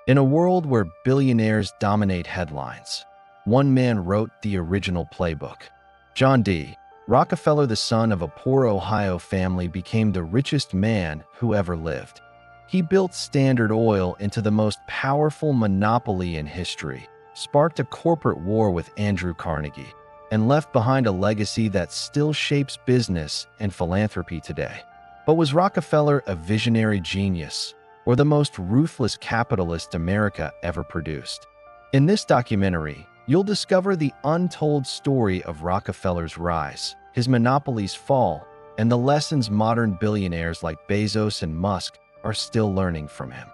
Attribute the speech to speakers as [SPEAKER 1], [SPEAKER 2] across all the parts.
[SPEAKER 1] In a world where billionaires dominate headlines, one man wrote the original playbook. John D. Rockefeller, the son of a poor Ohio family, became the richest man who ever lived. He built Standard Oil into the most powerful monopoly in history, sparked a corporate war with Andrew Carnegie, and left behind a legacy that still shapes business and philanthropy today. But was Rockefeller a visionary genius, or the most ruthless capitalist America ever produced? In this documentary, you'll discover the untold story of Rockefeller's rise, his monopoly's fall, and the lessons modern billionaires like Bezos and Musk are still learning from him.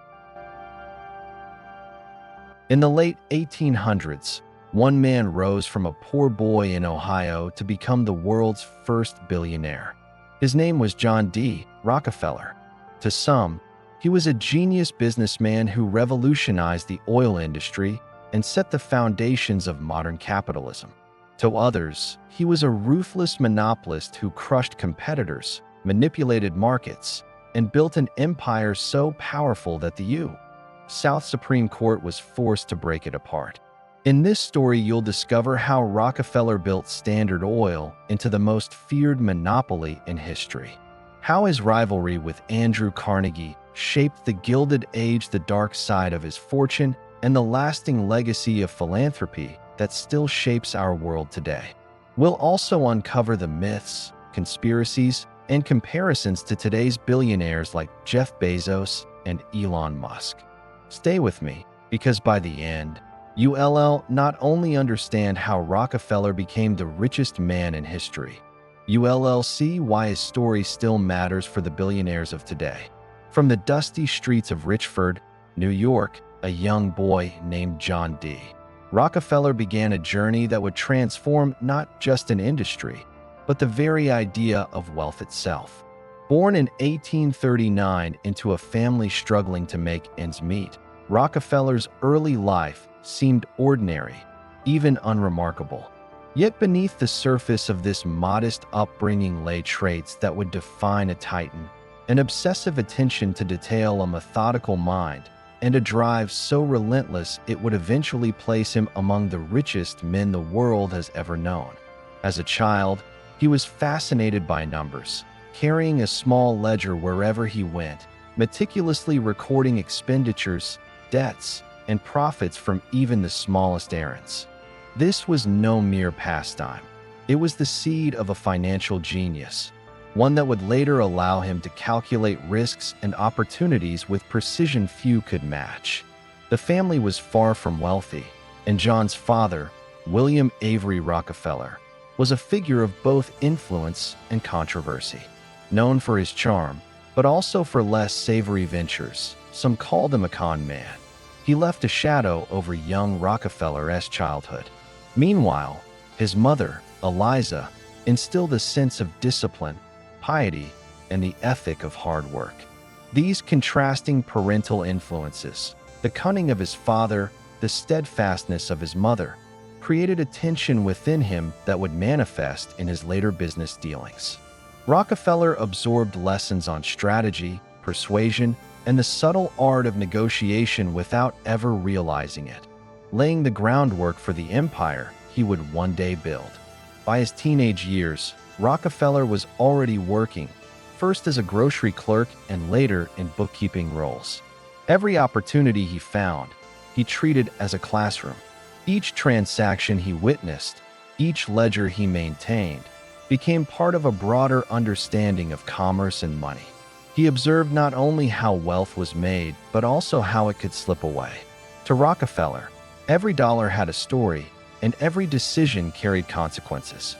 [SPEAKER 1] In the late 1800s, one man rose from a poor boy in Ohio to become the world's first billionaire. His name was John D. Rockefeller. To some, he was a genius businessman who revolutionized the oil industry and set the foundations of modern capitalism. To others, he was a ruthless monopolist who crushed competitors, manipulated markets, and built an empire so powerful that the U.S. Supreme Court was forced to break it apart. In this story, you'll discover how Rockefeller built Standard Oil into the most feared monopoly in history, how his rivalry with Andrew Carnegie shaped the Gilded Age, the dark side of his fortune, and the lasting legacy of philanthropy that still shapes our world today. We'll also uncover the myths, conspiracies, and comparisons to today's billionaires like Jeff Bezos and Elon Musk. Stay with me, because by the end, you'll not only understand how Rockefeller became the richest man in history, you'll see why his story still matters for the billionaires of today. From the dusty streets of Richford, New York, a young boy named John D. Rockefeller began a journey that would transform not just an industry, but the very idea of wealth itself. Born in 1839 into a family struggling to make ends meet, Rockefeller's early life seemed ordinary, even unremarkable. Yet beneath the surface of this modest upbringing lay traits that would define a titan: an obsessive attention to detail, a methodical mind, and a drive so relentless it would eventually place him among the richest men the world has ever known. As a child, he was fascinated by numbers, carrying a small ledger wherever he went, meticulously recording expenditures, debts, and profits from even the smallest errands. This was no mere pastime. It was the seed of a financial genius, one that would later allow him to calculate risks and opportunities with precision few could match. The family was far from wealthy, and John's father, William Avery Rockefeller, was a figure of both influence and controversy. Known for his charm, but also for less savory ventures, some called him a con man. He left a shadow over young Rockefeller's childhood. Meanwhile, his mother, Eliza, instilled a sense of discipline, piety, and the ethic of hard work. These contrasting parental influences, the cunning of his father, the steadfastness of his mother, created a tension within him that would manifest in his later business dealings. Rockefeller absorbed lessons on strategy, persuasion, and the subtle art of negotiation without ever realizing it, laying the groundwork for the empire he would one day build. By his teenage years, Rockefeller was already working, first as a grocery clerk and later in bookkeeping roles. Every opportunity he found, he treated as a classroom. Each transaction he witnessed, each ledger he maintained, became part of a broader understanding of commerce and money. He observed not only how wealth was made, but also how it could slip away. To Rockefeller, every dollar had a story, and every decision carried consequences.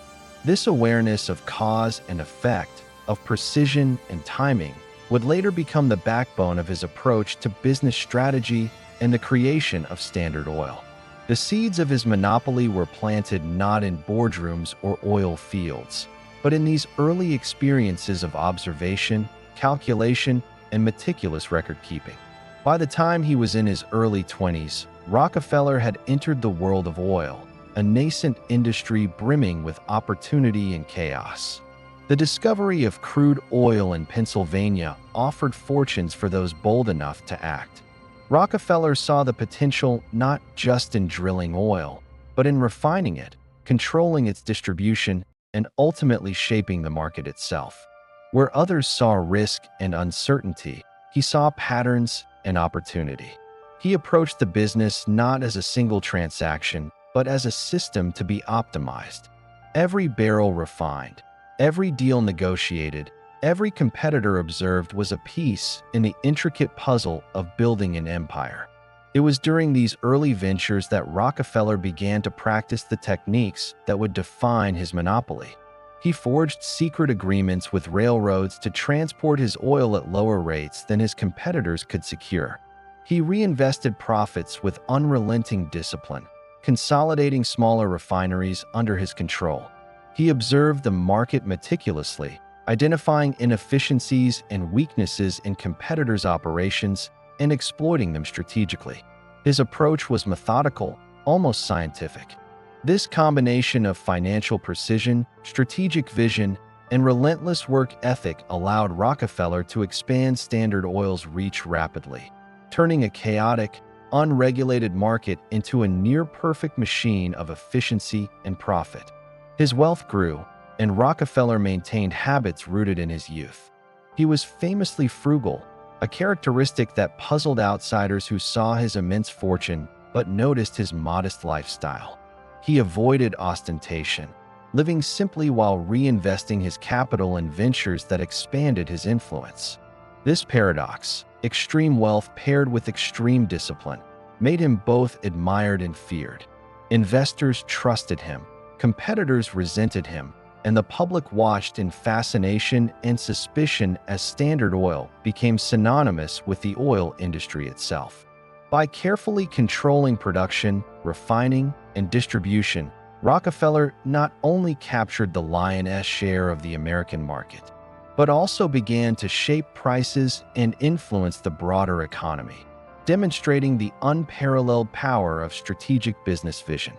[SPEAKER 1] This awareness of cause and effect, of precision and timing, would later become the backbone of his approach to business strategy and the creation of Standard Oil. The seeds of his monopoly were planted not in boardrooms or oil fields, but in these early experiences of observation, calculation, and meticulous record-keeping. By the time he was in his early 20s, Rockefeller had entered the world of oil, a nascent industry brimming with opportunity and chaos. The discovery of crude oil in Pennsylvania offered fortunes for those bold enough to act. Rockefeller saw the potential not just in drilling oil, but in refining it, controlling its distribution, and ultimately shaping the market itself. Where others saw risk and uncertainty, he saw patterns and opportunity. He approached the business not as a single transaction, but as a system to be optimized. Every barrel refined, every deal negotiated, every competitor observed was a piece in the intricate puzzle of building an empire. It was during these early ventures that Rockefeller began to practice the techniques that would define his monopoly. He forged secret agreements with railroads to transport his oil at lower rates than his competitors could secure. He reinvested profits with unrelenting discipline, consolidating smaller refineries under his control. He observed the market meticulously, identifying inefficiencies and weaknesses in competitors' operations and exploiting them strategically. His approach was methodical, almost scientific. This combination of financial precision, strategic vision, and relentless work ethic allowed Rockefeller to expand Standard Oil's reach rapidly, turning a chaotic, unregulated market into a near-perfect machine of efficiency and profit. His wealth grew, and Rockefeller maintained habits rooted in his youth. He was famously frugal, a characteristic that puzzled outsiders who saw his immense fortune but noticed his modest lifestyle. He avoided ostentation, living simply while reinvesting his capital in ventures that expanded his influence. This paradox, extreme wealth paired with extreme discipline, made him both admired and feared. Investors trusted him, competitors resented him, and the public watched in fascination and suspicion as Standard Oil became synonymous with the oil industry itself. By carefully controlling production, refining, and distribution, Rockefeller not only captured the lion's share of the American market, but also began to shape prices and influence the broader economy, demonstrating the unparalleled power of strategic business vision.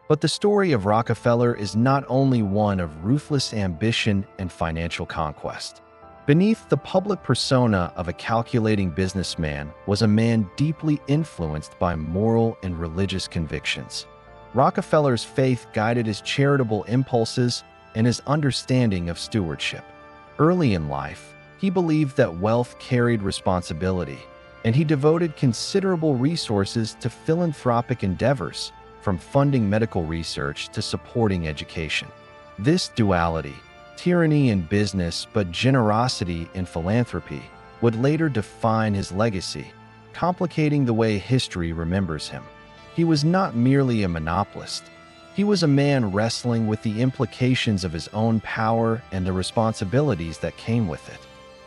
[SPEAKER 1] But the story of Rockefeller is not only one of ruthless ambition and financial conquest. Beneath the public persona of a calculating businessman was a man deeply influenced by moral and religious convictions. Rockefeller's faith guided his charitable impulses and his understanding of stewardship. Early in life, he believed that wealth carried responsibility, and he devoted considerable resources to philanthropic endeavors, from funding medical research to supporting education. This duality, tyranny in business but generosity in philanthropy, would later define his legacy, complicating the way history remembers him. He was not merely a monopolist. He was a man wrestling with the implications of his own power and the responsibilities that came with it.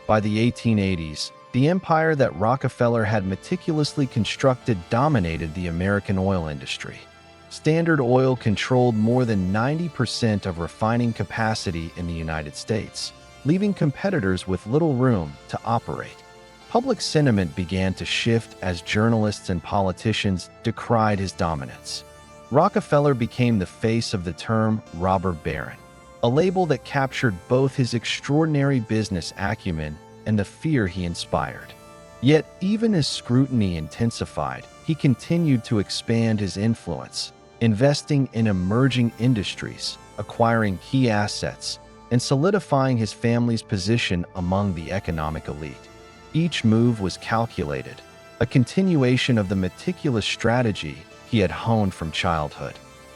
[SPEAKER 1] By the 1880s, the empire that Rockefeller had meticulously constructed dominated the American oil industry. Standard Oil controlled more than 90% of refining capacity in the United States, leaving competitors with little room to operate. Public sentiment began to shift as journalists and politicians decried his dominance. Rockefeller became the face of the term robber baron, a label that captured both his extraordinary business acumen and the fear he inspired. Yet, even as scrutiny intensified, he continued to expand his influence, investing in emerging industries, acquiring key assets, and solidifying his family's position among the economic elite. Each move was calculated, a continuation of the meticulous strategy he had honed from childhood.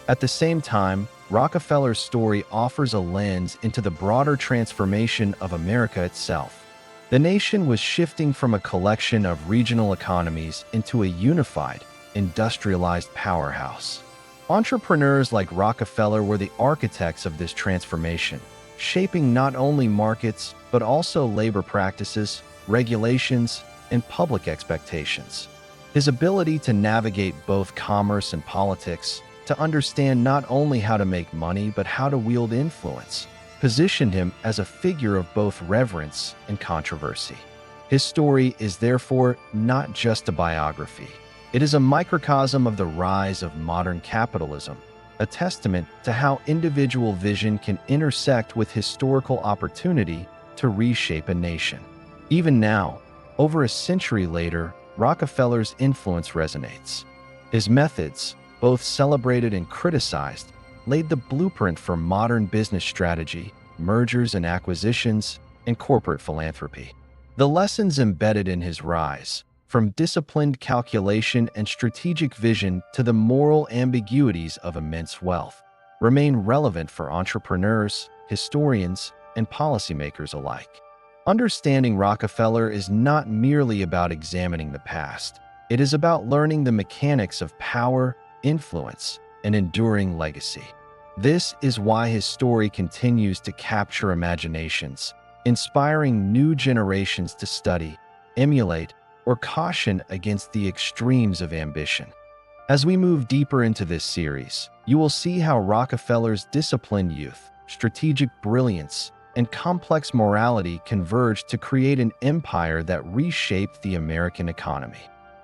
[SPEAKER 1] At the same time, Rockefeller's story offers a lens into the broader transformation of America itself. The nation was shifting from a collection of regional economies into a unified, industrialized powerhouse. Entrepreneurs like Rockefeller were the architects of this transformation, shaping not only markets but also labor practices, regulations, and public expectations. His ability to navigate both commerce and politics, to understand not only how to make money but how to wield influence, positioned him as a figure of both reverence and controversy. His story is therefore not just a biography. It is a microcosm of the rise of modern capitalism, a testament to how individual vision can intersect with historical opportunity to reshape a nation. Even now, over a century later, Rockefeller's influence resonates. His methods, both celebrated and criticized, laid the blueprint for modern business strategy, mergers and acquisitions, and corporate philanthropy. The lessons embedded in his rise, from disciplined calculation and strategic vision to the moral ambiguities of immense wealth, remain relevant for entrepreneurs, historians, and policymakers alike. Understanding Rockefeller is not merely about examining the past. It is about learning the mechanics of power, influence, and enduring legacy. This is why his story continues to capture imaginations, inspiring new generations to study, emulate, or caution against the extremes of ambition. As we move deeper into this series, you will see how Rockefeller's disciplined youth, strategic brilliance, and complex morality converged to create an empire that reshaped the American economy.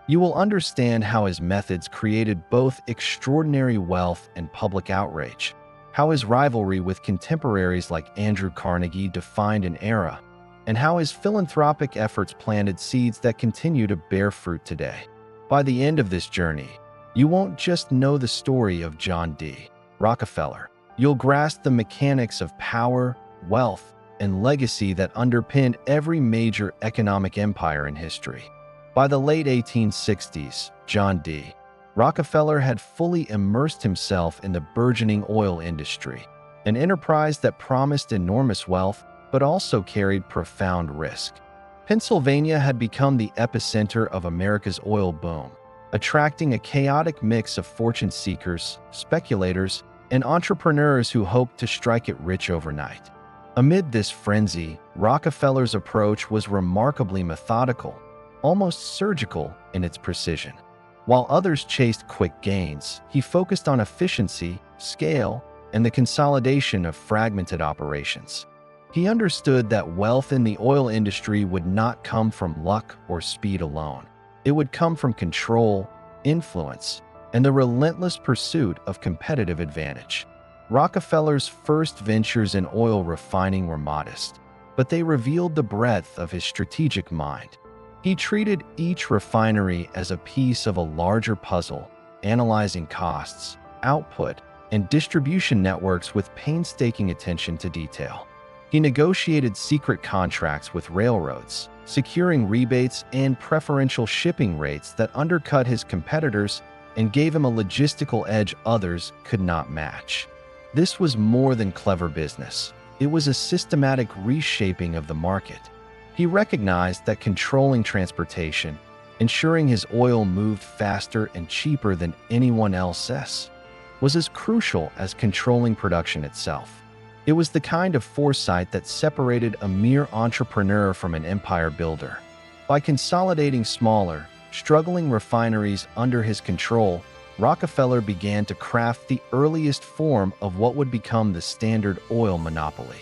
[SPEAKER 1] You will understand how his methods created both extraordinary wealth and public outrage, how his rivalry with contemporaries like Andrew Carnegie defined an era, and how his philanthropic efforts planted seeds that continue to bear fruit today. By the end of this journey, you won't just know the story of John D. Rockefeller. You'll grasp the mechanics of power, wealth, and legacy that underpinned every major economic empire in history. By the late 1860s, John D. Rockefeller had fully immersed himself in the burgeoning oil industry, an enterprise that promised enormous wealth but also carried profound risk. Pennsylvania had become the epicenter of America's oil boom, attracting a chaotic mix of fortune seekers, speculators, and entrepreneurs who hoped to strike it rich overnight. Amid this frenzy, Rockefeller's approach was remarkably methodical, almost surgical in its precision. While others chased quick gains, he focused on efficiency, scale, and the consolidation of fragmented operations. He understood that wealth in the oil industry would not come from luck or speed alone. It would come from control, influence, and the relentless pursuit of competitive advantage. Rockefeller's first ventures in oil refining were modest, but they revealed the breadth of his strategic mind. He treated each refinery as a piece of a larger puzzle, analyzing costs, output, and distribution networks with painstaking attention to detail. He negotiated secret contracts with railroads, securing rebates and preferential shipping rates that undercut his competitors and gave him a logistical edge others could not match. This was more than clever business. It was a systematic reshaping of the market. He recognized that controlling transportation, ensuring his oil moved faster and cheaper than anyone else's, was as crucial as controlling production itself. It was the kind of foresight that separated a mere entrepreneur from an empire builder. By consolidating smaller, struggling refineries under his control, Rockefeller began to craft the earliest form of what would become the standard oil monopoly.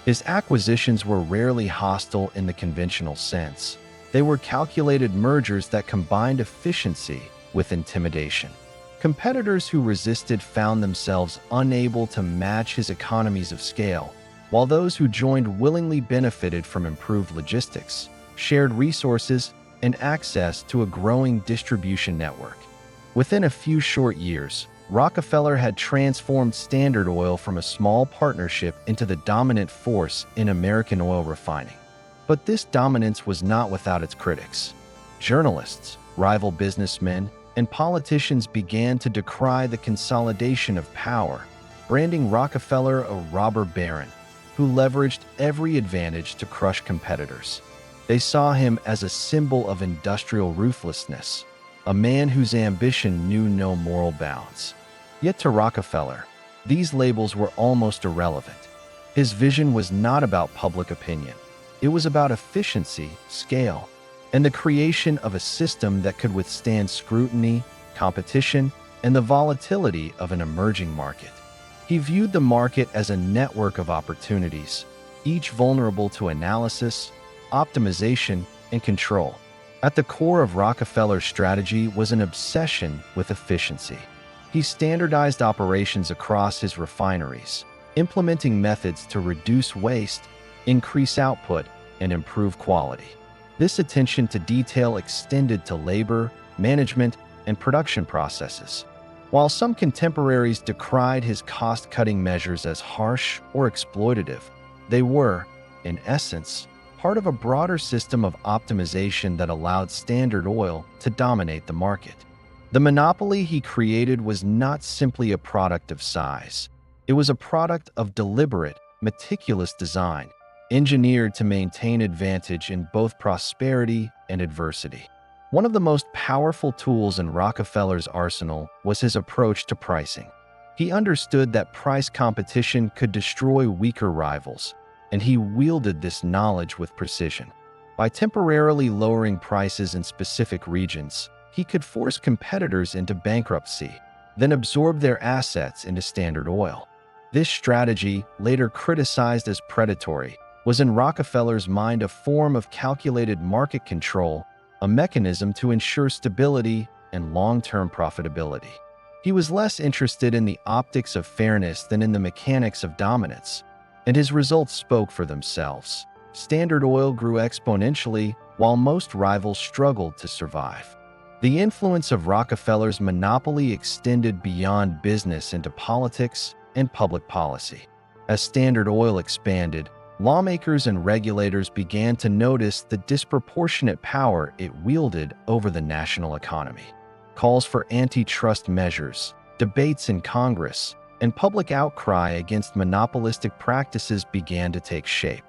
[SPEAKER 1] His acquisitions were rarely hostile in the conventional sense. They were calculated mergers that combined efficiency with intimidation. Competitors who resisted found themselves unable to match his economies of scale, while those who joined willingly benefited from improved logistics, shared resources, and access to a growing distribution network. Within a few short years, Rockefeller had transformed Standard Oil from a small partnership into the dominant force in American oil refining. But this dominance was not without its critics. Journalists, rival businessmen, and politicians began to decry the consolidation of power, branding Rockefeller a robber baron who leveraged every advantage to crush competitors. They saw him as a symbol of industrial ruthlessness, a man whose ambition knew no moral bounds. Yet to Rockefeller, these labels were almost irrelevant. His vision was not about public opinion. It was about efficiency, scale, and the creation of a system that could withstand scrutiny, competition, and the volatility of an emerging market. He viewed the market as a network of opportunities, each vulnerable to analysis, optimization, and control. At the core of Rockefeller's strategy was an obsession with efficiency. He standardized operations across his refineries, implementing methods to reduce waste, increase output, and improve quality. This attention to detail extended to labor, management, and production processes. While some contemporaries decried his cost-cutting measures as harsh or exploitative, they were, in essence, part of a broader system of optimization that allowed Standard Oil to dominate the market. The monopoly he created was not simply a product of size. It was a product of deliberate, meticulous design, engineered to maintain advantage in both prosperity and adversity. One of the most powerful tools in Rockefeller's arsenal was his approach to pricing. He understood that price competition could destroy weaker rivals, and he wielded this knowledge with precision. By temporarily lowering prices in specific regions, he could force competitors into bankruptcy, then absorb their assets into Standard Oil. This strategy, later criticized as predatory, was in Rockefeller's mind a form of calculated market control, a mechanism to ensure stability and long-term profitability. He was less interested in the optics of fairness than in the mechanics of dominance, and his results spoke for themselves. Standard Oil grew exponentially while most rivals struggled to survive. The influence of Rockefeller's monopoly extended beyond business into politics and public policy. As Standard Oil expanded, lawmakers and regulators began to notice the disproportionate power it wielded over the national economy. Calls for antitrust measures, debates in Congress, and public outcry against monopolistic practices began to take shape.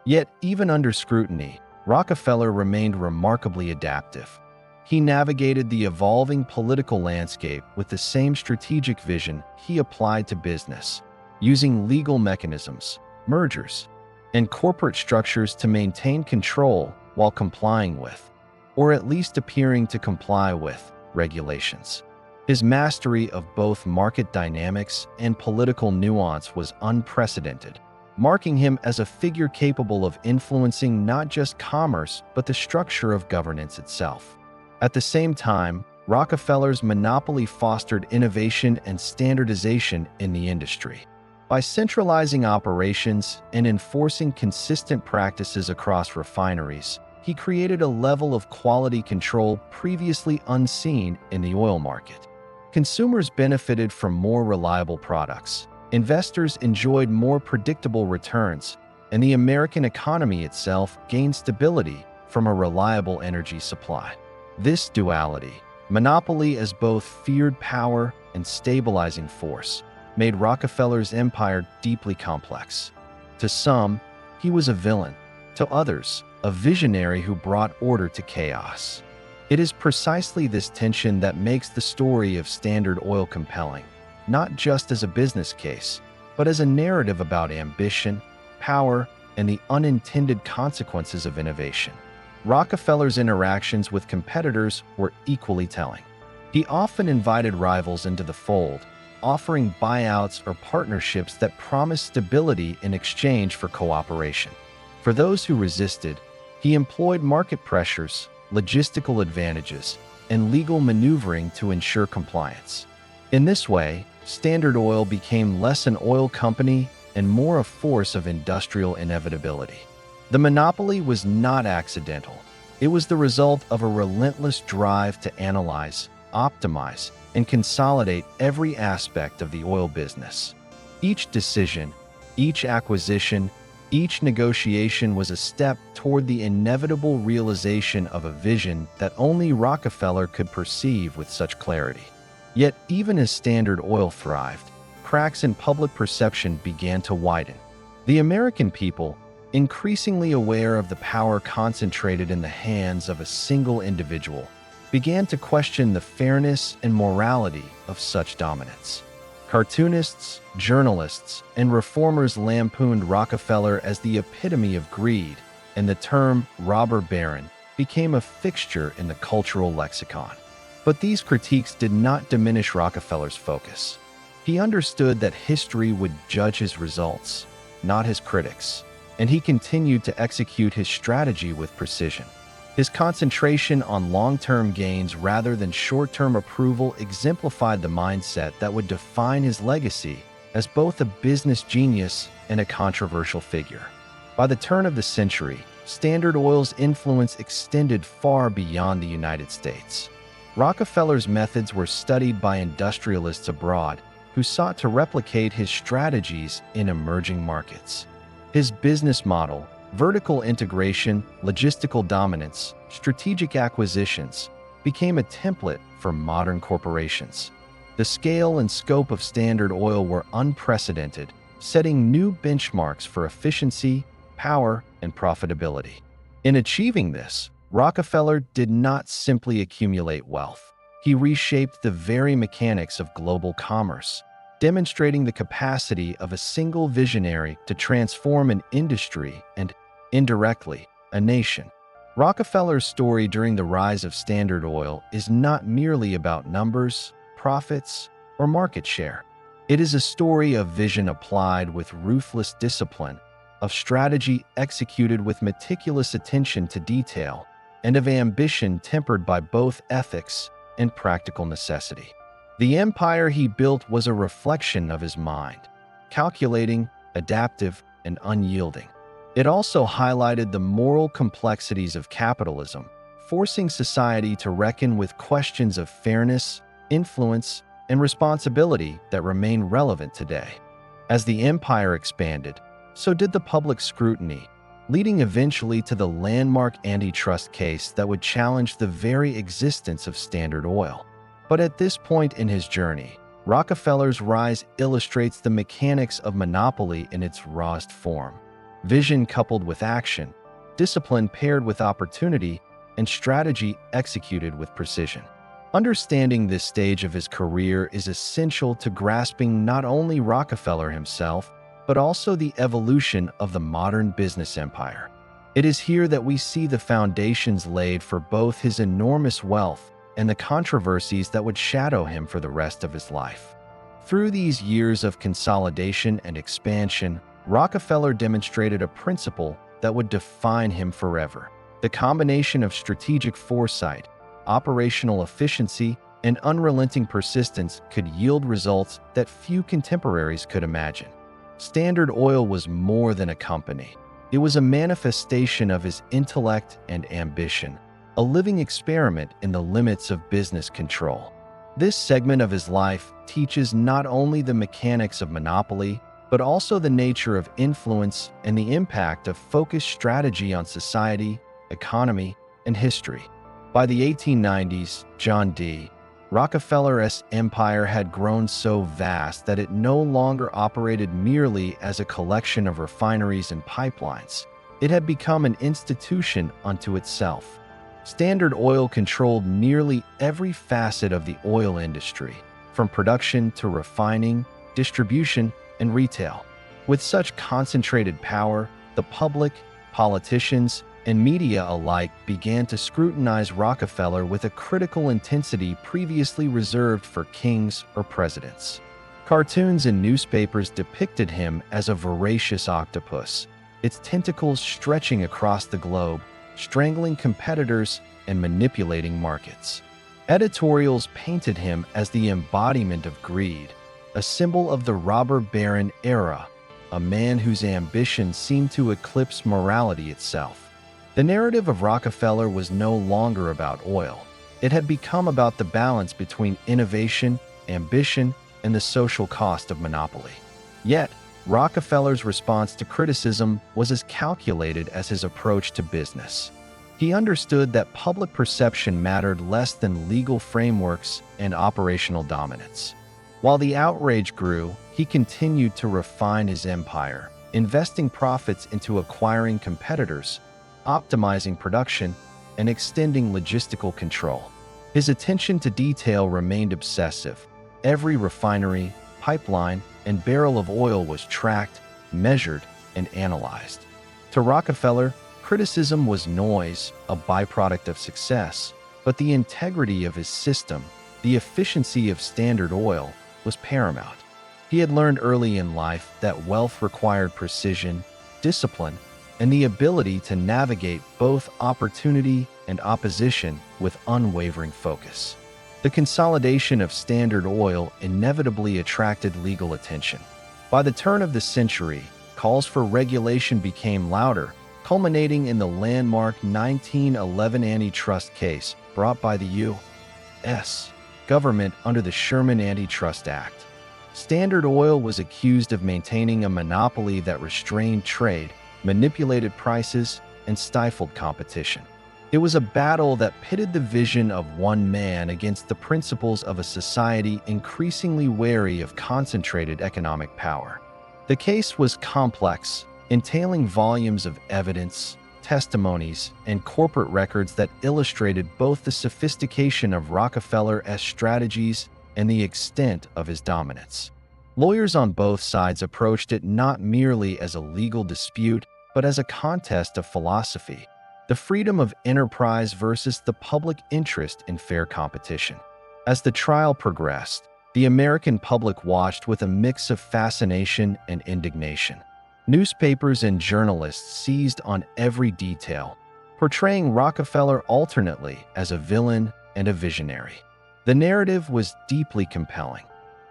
[SPEAKER 1] Yet, even under scrutiny, Rockefeller remained remarkably adaptive. He navigated the evolving political landscape with the same strategic vision he applied to business, using legal mechanisms, mergers, and corporate structures to maintain control while complying with, or at least appearing to comply with, regulations. His mastery of both market dynamics and political nuance was unprecedented, marking him as a figure capable of influencing not just commerce but the structure of governance itself. At the same time, Rockefeller's monopoly fostered innovation and standardization in the industry. By centralizing operations and enforcing consistent practices across refineries, he created a level of quality control previously unseen in the oil market. Consumers benefited from more reliable products, investors enjoyed more predictable returns, and the American economy itself gained stability from a reliable energy supply. This duality, monopoly as both feared power and stabilizing force, made Rockefeller's empire deeply complex. To some, he was a villain. To others, a visionary who brought order to chaos. It is precisely this tension that makes the story of Standard Oil compelling, not just as a business case, but as a narrative about ambition, power, and the unintended consequences of innovation. Rockefeller's interactions with competitors were equally telling. He often invited rivals into the fold, offering buyouts or partnerships that promised stability in exchange for cooperation. For those who resisted, he employed market pressures, logistical advantages, and legal maneuvering to ensure compliance. In this way, Standard Oil became less an oil company and more a force of industrial inevitability. The monopoly was not accidental. It was the result of a relentless drive to analyze, optimize, and consolidate every aspect of the oil business. Each decision, each acquisition, each negotiation was a step toward the inevitable realization of a vision that only Rockefeller could perceive with such clarity. Yet, even as Standard Oil thrived, cracks in public perception began to widen. The American people, increasingly aware of the power concentrated in the hands of a single individual, began to question the fairness and morality of such dominance. Cartoonists, journalists, and reformers lampooned Rockefeller as the epitome of greed, and the term robber baron became a fixture in the cultural lexicon. But these critiques did not diminish Rockefeller's focus. He understood that history would judge his results, not his critics, and he continued to execute his strategy with precision. His concentration on long-term gains rather than short-term approval exemplified the mindset that would define his legacy as both a business genius and a controversial figure. By the turn of the century, Standard Oil's influence extended far beyond the United States. Rockefeller's methods were studied by industrialists abroad who sought to replicate his strategies in emerging markets. His business model, vertical integration, logistical dominance, strategic acquisitions, became a template for modern corporations. The scale and scope of Standard Oil were unprecedented, setting new benchmarks for efficiency, power, and profitability. In achieving this, Rockefeller did not simply accumulate wealth. He reshaped the very mechanics of global commerce, demonstrating the capacity of a single visionary to transform an industry and, indirectly, a nation. Rockefeller's story during the rise of Standard Oil is not merely about numbers, profits, or market share. It is a story of vision applied with ruthless discipline, of strategy executed with meticulous attention to detail, and of ambition tempered by both ethics and practical necessity. The empire he built was a reflection of his mind, calculating, adaptive, and unyielding. It also highlighted the moral complexities of capitalism, forcing society to reckon with questions of fairness, influence, and responsibility that remain relevant today. As the empire expanded, so did the public scrutiny, leading eventually to the landmark antitrust case that would challenge the very existence of Standard Oil. But at this point in his journey, Rockefeller's rise illustrates the mechanics of monopoly in its rawest form. Vision coupled with action, discipline paired with opportunity, and strategy executed with precision. Understanding this stage of his career is essential to grasping not only Rockefeller himself, but also the evolution of the modern business empire. It is here that we see the foundations laid for both his enormous wealth and the controversies that would shadow him for the rest of his life. Through these years of consolidation and expansion, Rockefeller demonstrated a principle that would define him forever. The combination of strategic foresight, operational efficiency, and unrelenting persistence could yield results that few contemporaries could imagine. Standard Oil was more than a company. It was a manifestation of his intellect and ambition, a living experiment in the limits of business control. This segment of his life teaches not only the mechanics of monopoly, but also the nature of influence and the impact of focused strategy on society, economy, and history. By the 1890s, John D. Rockefeller's empire had grown so vast that it no longer operated merely as a collection of refineries and pipelines. It had become an institution unto itself. Standard Oil controlled nearly every facet of the oil industry, from production to refining, distribution, and retail. With such concentrated power, the public, politicians, and media alike began to scrutinize Rockefeller with a critical intensity previously reserved for kings or presidents. Cartoons and newspapers depicted him as a voracious octopus, its tentacles stretching across the globe, strangling competitors and manipulating markets. Editorials painted him as the embodiment of greed, a symbol of the robber baron era, a man whose ambition seemed to eclipse morality itself. The narrative of Rockefeller was no longer about oil. It had become about the balance between innovation, ambition, and the social cost of monopoly. Yet, Rockefeller's response to criticism was as calculated as his approach to business. He understood that public perception mattered less than legal frameworks and operational dominance. While the outrage grew, he continued to refine his empire, investing profits into acquiring competitors, optimizing production, and extending logistical control. His attention to detail remained obsessive. Every refinery, pipeline, and barrel of oil was tracked, measured, and analyzed. To Rockefeller, criticism was noise, a byproduct of success, but the integrity of his system, the efficiency of Standard Oil, was paramount. He had learned early in life that wealth required precision, discipline, and the ability to navigate both opportunity and opposition with unwavering focus. The consolidation of Standard Oil inevitably attracted legal attention. By the turn of the century, calls for regulation became louder, culminating in the landmark 1911 antitrust case brought by the U.S. government under the Sherman Antitrust Act. Standard Oil was accused of maintaining a monopoly that restrained trade, manipulated prices, and stifled competition. It was a battle that pitted the vision of one man against the principles of a society increasingly wary of concentrated economic power. The case was complex, entailing volumes of evidence, testimonies, and corporate records that illustrated both the sophistication of Rockefeller's strategies and the extent of his dominance. Lawyers on both sides approached it not merely as a legal dispute, but as a contest of philosophy, the freedom of enterprise versus the public interest in fair competition. As the trial progressed, the American public watched with a mix of fascination and indignation. Newspapers and journalists seized on every detail, portraying Rockefeller alternately as a villain and a visionary. The narrative was deeply compelling.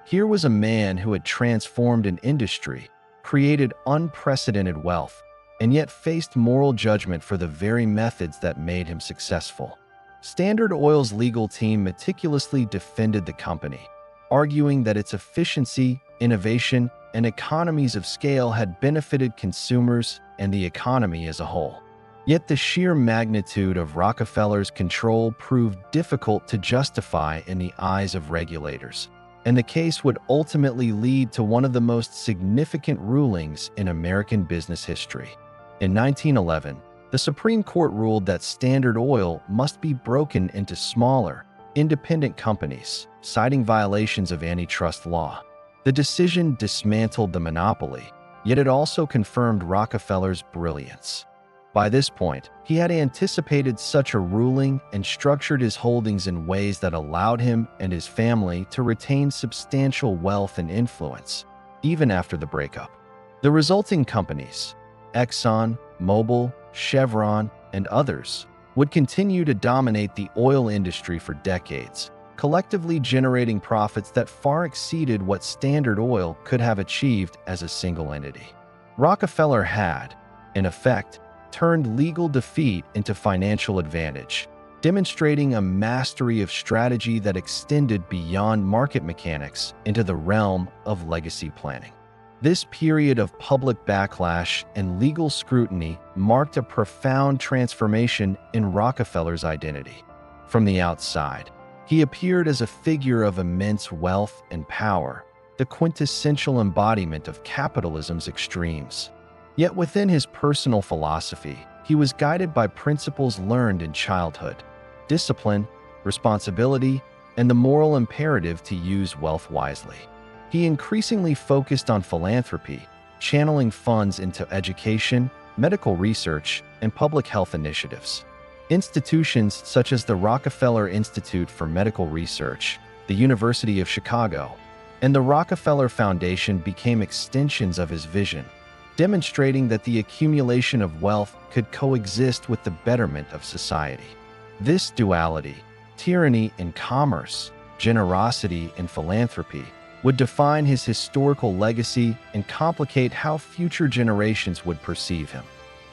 [SPEAKER 1] Here was a man who had transformed an industry, created unprecedented wealth, and yet faced moral judgment for the very methods that made him successful. Standard Oil's legal team meticulously defended the company, arguing that its efficiency, innovation, and economies of scale had benefited consumers and the economy as a whole. Yet the sheer magnitude of Rockefeller's control proved difficult to justify in the eyes of regulators, and the case would ultimately lead to one of the most significant rulings in American business history. In 1911, the Supreme Court ruled that Standard Oil must be broken into smaller, independent companies, citing violations of antitrust law. The decision dismantled the monopoly, yet it also confirmed Rockefeller's brilliance. By this point, he had anticipated such a ruling and structured his holdings in ways that allowed him and his family to retain substantial wealth and influence, even after the breakup. The resulting companies, Exxon, Mobil, Chevron, and others, would continue to dominate the oil industry for decades, collectively generating profits that far exceeded what Standard Oil could have achieved as a single entity. Rockefeller had, in effect, turned legal defeat into financial advantage, demonstrating a mastery of strategy that extended beyond market mechanics into the realm of legacy planning. This period of public backlash and legal scrutiny marked a profound transformation in Rockefeller's identity. From the outside, he appeared as a figure of immense wealth and power, the quintessential embodiment of capitalism's extremes. Yet within his personal philosophy, he was guided by principles learned in childhood: discipline, responsibility, and the moral imperative to use wealth wisely. He increasingly focused on philanthropy, channeling funds into education, medical research, and public health initiatives. Institutions such as the Rockefeller Institute for Medical Research, the University of Chicago, and the Rockefeller Foundation became extensions of his vision, demonstrating that the accumulation of wealth could coexist with the betterment of society. This duality, tyranny in commerce, generosity in philanthropy, would define his historical legacy and complicate how future generations would perceive him.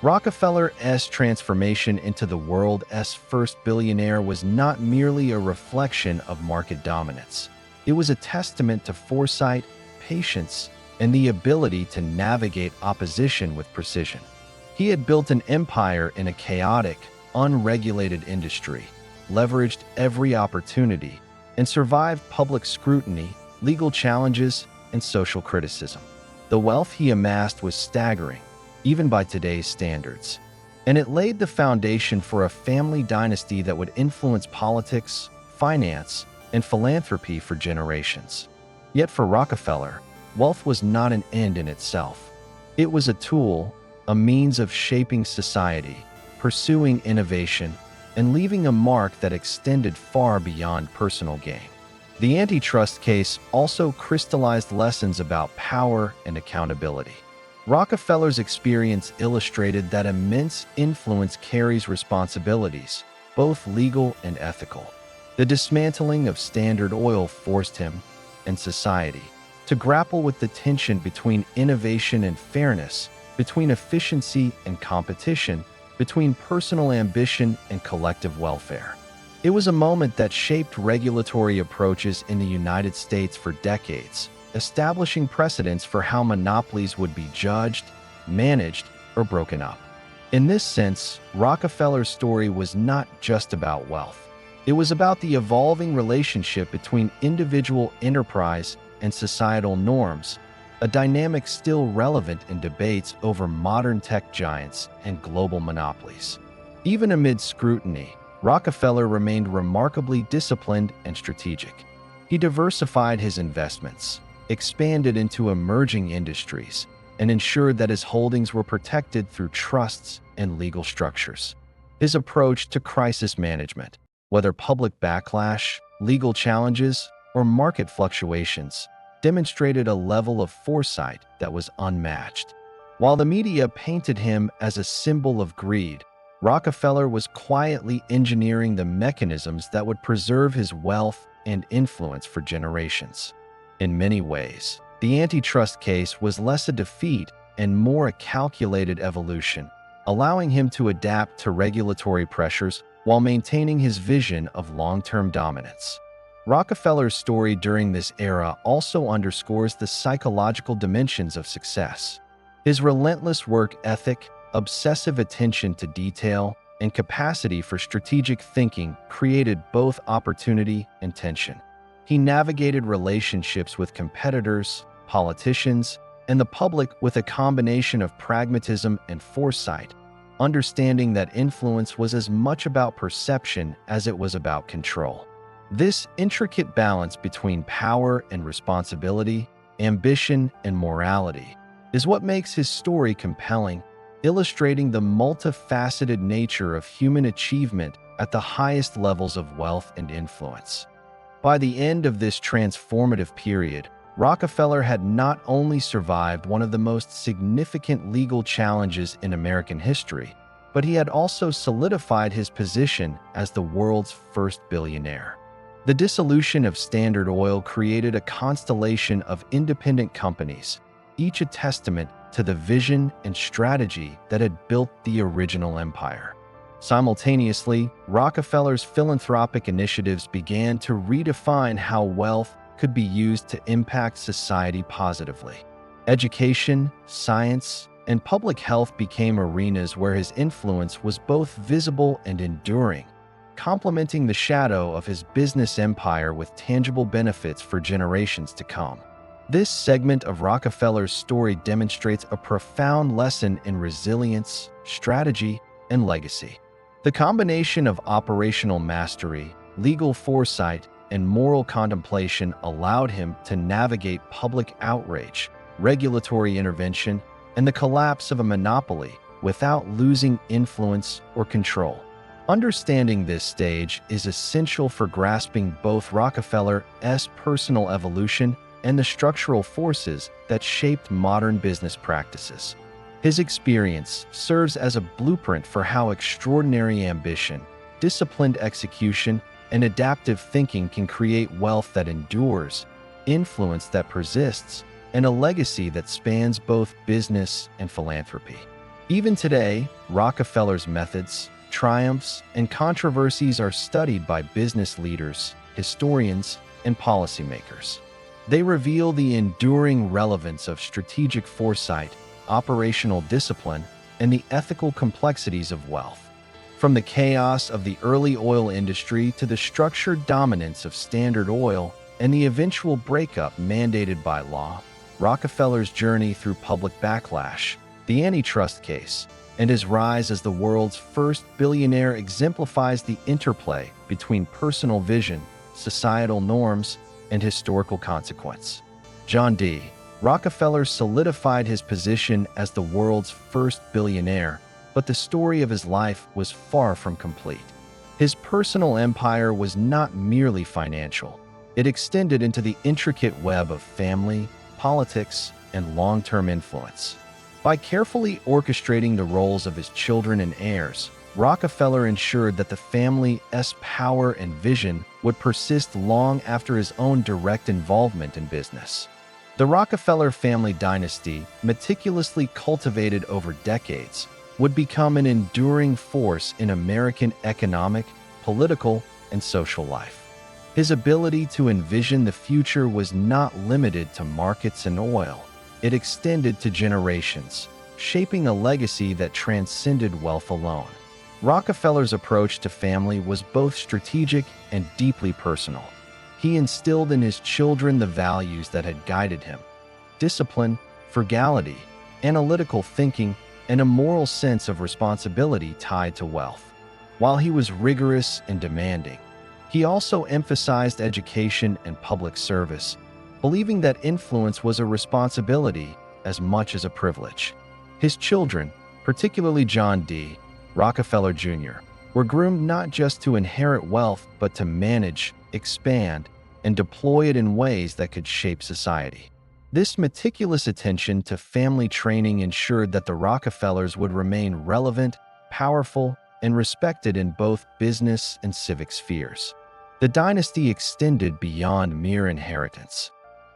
[SPEAKER 1] Rockefeller's transformation into the world's first billionaire was not merely a reflection of market dominance. It was a testament to foresight, patience, and the ability to navigate opposition with precision. He had built an empire in a chaotic, unregulated industry, leveraged every opportunity, and survived public scrutiny, legal challenges, and social criticism. The wealth he amassed was staggering, even by today's standards, and it laid the foundation for a family dynasty that would influence politics, finance, and philanthropy for generations. Yet for Rockefeller, wealth was not an end in itself. It was a tool, a means of shaping society, pursuing innovation, and leaving a mark that extended far beyond personal gain. The antitrust case also crystallized lessons about power and accountability. Rockefeller's experience illustrated that immense influence carries responsibilities, both legal and ethical. The dismantling of Standard Oil forced him, and society, to grapple with the tension between innovation and fairness, between efficiency and competition, between personal ambition and collective welfare. It was a moment that shaped regulatory approaches in the United States for decades, establishing precedents for how monopolies would be judged, managed, or broken up. In this sense, Rockefeller's story was not just about wealth. It was about the evolving relationship between individual enterprise and societal norms, a dynamic still relevant in debates over modern tech giants and global monopolies. Even amid scrutiny, Rockefeller remained remarkably disciplined and strategic. He diversified his investments, expanded into emerging industries, and ensured that his holdings were protected through trusts and legal structures. His approach to crisis management, whether public backlash, legal challenges, or market fluctuations, demonstrated a level of foresight that was unmatched. While the media painted him as a symbol of greed, Rockefeller was quietly engineering the mechanisms that would preserve his wealth and influence for generations. In many ways, the antitrust case was less a defeat and more a calculated evolution, allowing him to adapt to regulatory pressures while maintaining his vision of long-term dominance. Rockefeller's story during this era also underscores the psychological dimensions of success. His relentless work ethic, obsessive attention to detail, and capacity for strategic thinking created both opportunity and tension. He navigated relationships with competitors, politicians, and the public with a combination of pragmatism and foresight, understanding that influence was as much about perception as it was about control. This intricate balance between power and responsibility, ambition and morality, is what makes his story compelling, illustrating the multifaceted nature of human achievement at the highest levels of wealth and influence. By the end of this transformative period, Rockefeller had not only survived one of the most significant legal challenges in American history, but he had also solidified his position as the world's first billionaire. The dissolution of Standard Oil created a constellation of independent companies, each a testament to the vision and strategy that had built the original empire. Simultaneously, Rockefeller's philanthropic initiatives began to redefine how wealth could be used to impact society positively. Education, science, and public health became arenas where his influence was both visible and enduring, complementing the shadow of his business empire with tangible benefits for generations to come. This segment of Rockefeller's story demonstrates a profound lesson in resilience, strategy, and legacy. The combination of operational mastery, legal foresight, and moral contemplation allowed him to navigate public outrage, regulatory intervention, and the collapse of a monopoly without losing influence or control. Understanding this stage is essential for grasping both Rockefeller's personal evolution and the structural forces that shaped modern business practices. His experience serves as a blueprint for how extraordinary ambition, disciplined execution, and adaptive thinking can create wealth that endures, influence that persists, and a legacy that spans both business and philanthropy. Even today, Rockefeller's methods, triumphs, and controversies are studied by business leaders, historians, and policymakers. They reveal the enduring relevance of strategic foresight, operational discipline, and the ethical complexities of wealth. From the chaos of the early oil industry to the structured dominance of Standard Oil and the eventual breakup mandated by law, Rockefeller's journey through public backlash, the antitrust case, and his rise as the world's first billionaire exemplifies the interplay between personal vision, societal norms, and historical consequence. John D. Rockefeller solidified his position as the world's first billionaire, but the story of his life was far from complete. His personal empire was not merely financial. It extended into the intricate web of family, politics, and long-term influence. By carefully orchestrating the roles of his children and heirs, Rockefeller ensured that the family's power and vision would persist long after his own direct involvement in business. The Rockefeller family dynasty, meticulously cultivated over decades, would become an enduring force in American economic, political, and social life. His ability to envision the future was not limited to markets and oil. It extended to generations, shaping a legacy that transcended wealth alone. Rockefeller's approach to family was both strategic and deeply personal. He instilled in his children the values that had guided him: discipline, frugality, analytical thinking, and a moral sense of responsibility tied to wealth. While he was rigorous and demanding, he also emphasized education and public service, believing that influence was a responsibility as much as a privilege. His children, particularly John D. Rockefeller Jr., were groomed not just to inherit wealth but to manage, expand, and deploy it in ways that could shape society. This meticulous attention to family training ensured that the Rockefellers would remain relevant, powerful, and respected in both business and civic spheres. The dynasty extended beyond mere inheritance.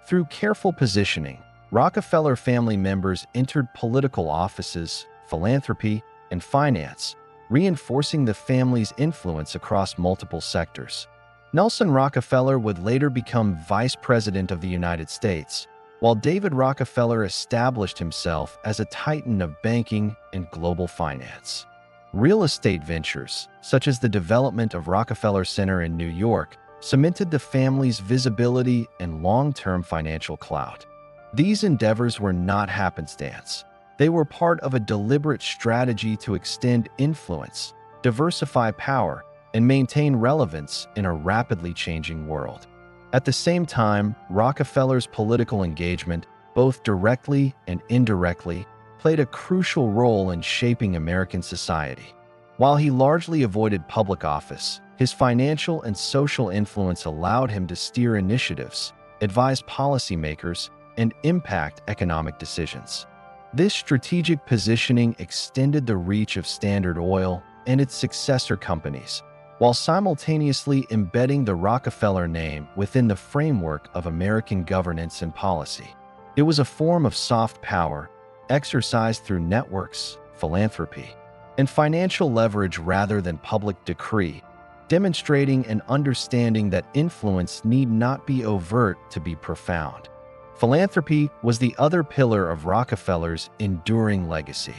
[SPEAKER 1] Through careful positioning, Rockefeller family members entered political offices, philanthropy, and finance, reinforcing the family's influence across multiple sectors. Nelson Rockefeller would later become Vice President of the United States, while David Rockefeller established himself as a titan of banking and global finance. Real estate ventures, such as the development of Rockefeller Center in New York, cemented the family's visibility and long-term financial clout. These endeavors were not happenstance. They were part of a deliberate strategy to extend influence, diversify power, and maintain relevance in a rapidly changing world. At the same time, Rockefeller's political engagement, both directly and indirectly, played a crucial role in shaping American society. While he largely avoided public office, his financial and social influence allowed him to steer initiatives, advise policymakers, and impact economic decisions. This strategic positioning extended the reach of Standard Oil and its successor companies, while simultaneously embedding the Rockefeller name within the framework of American governance and policy. It was a form of soft power, exercised through networks, philanthropy, and financial leverage rather than public decree, demonstrating an understanding that influence need not be overt to be profound. Philanthropy was the other pillar of Rockefeller's enduring legacy.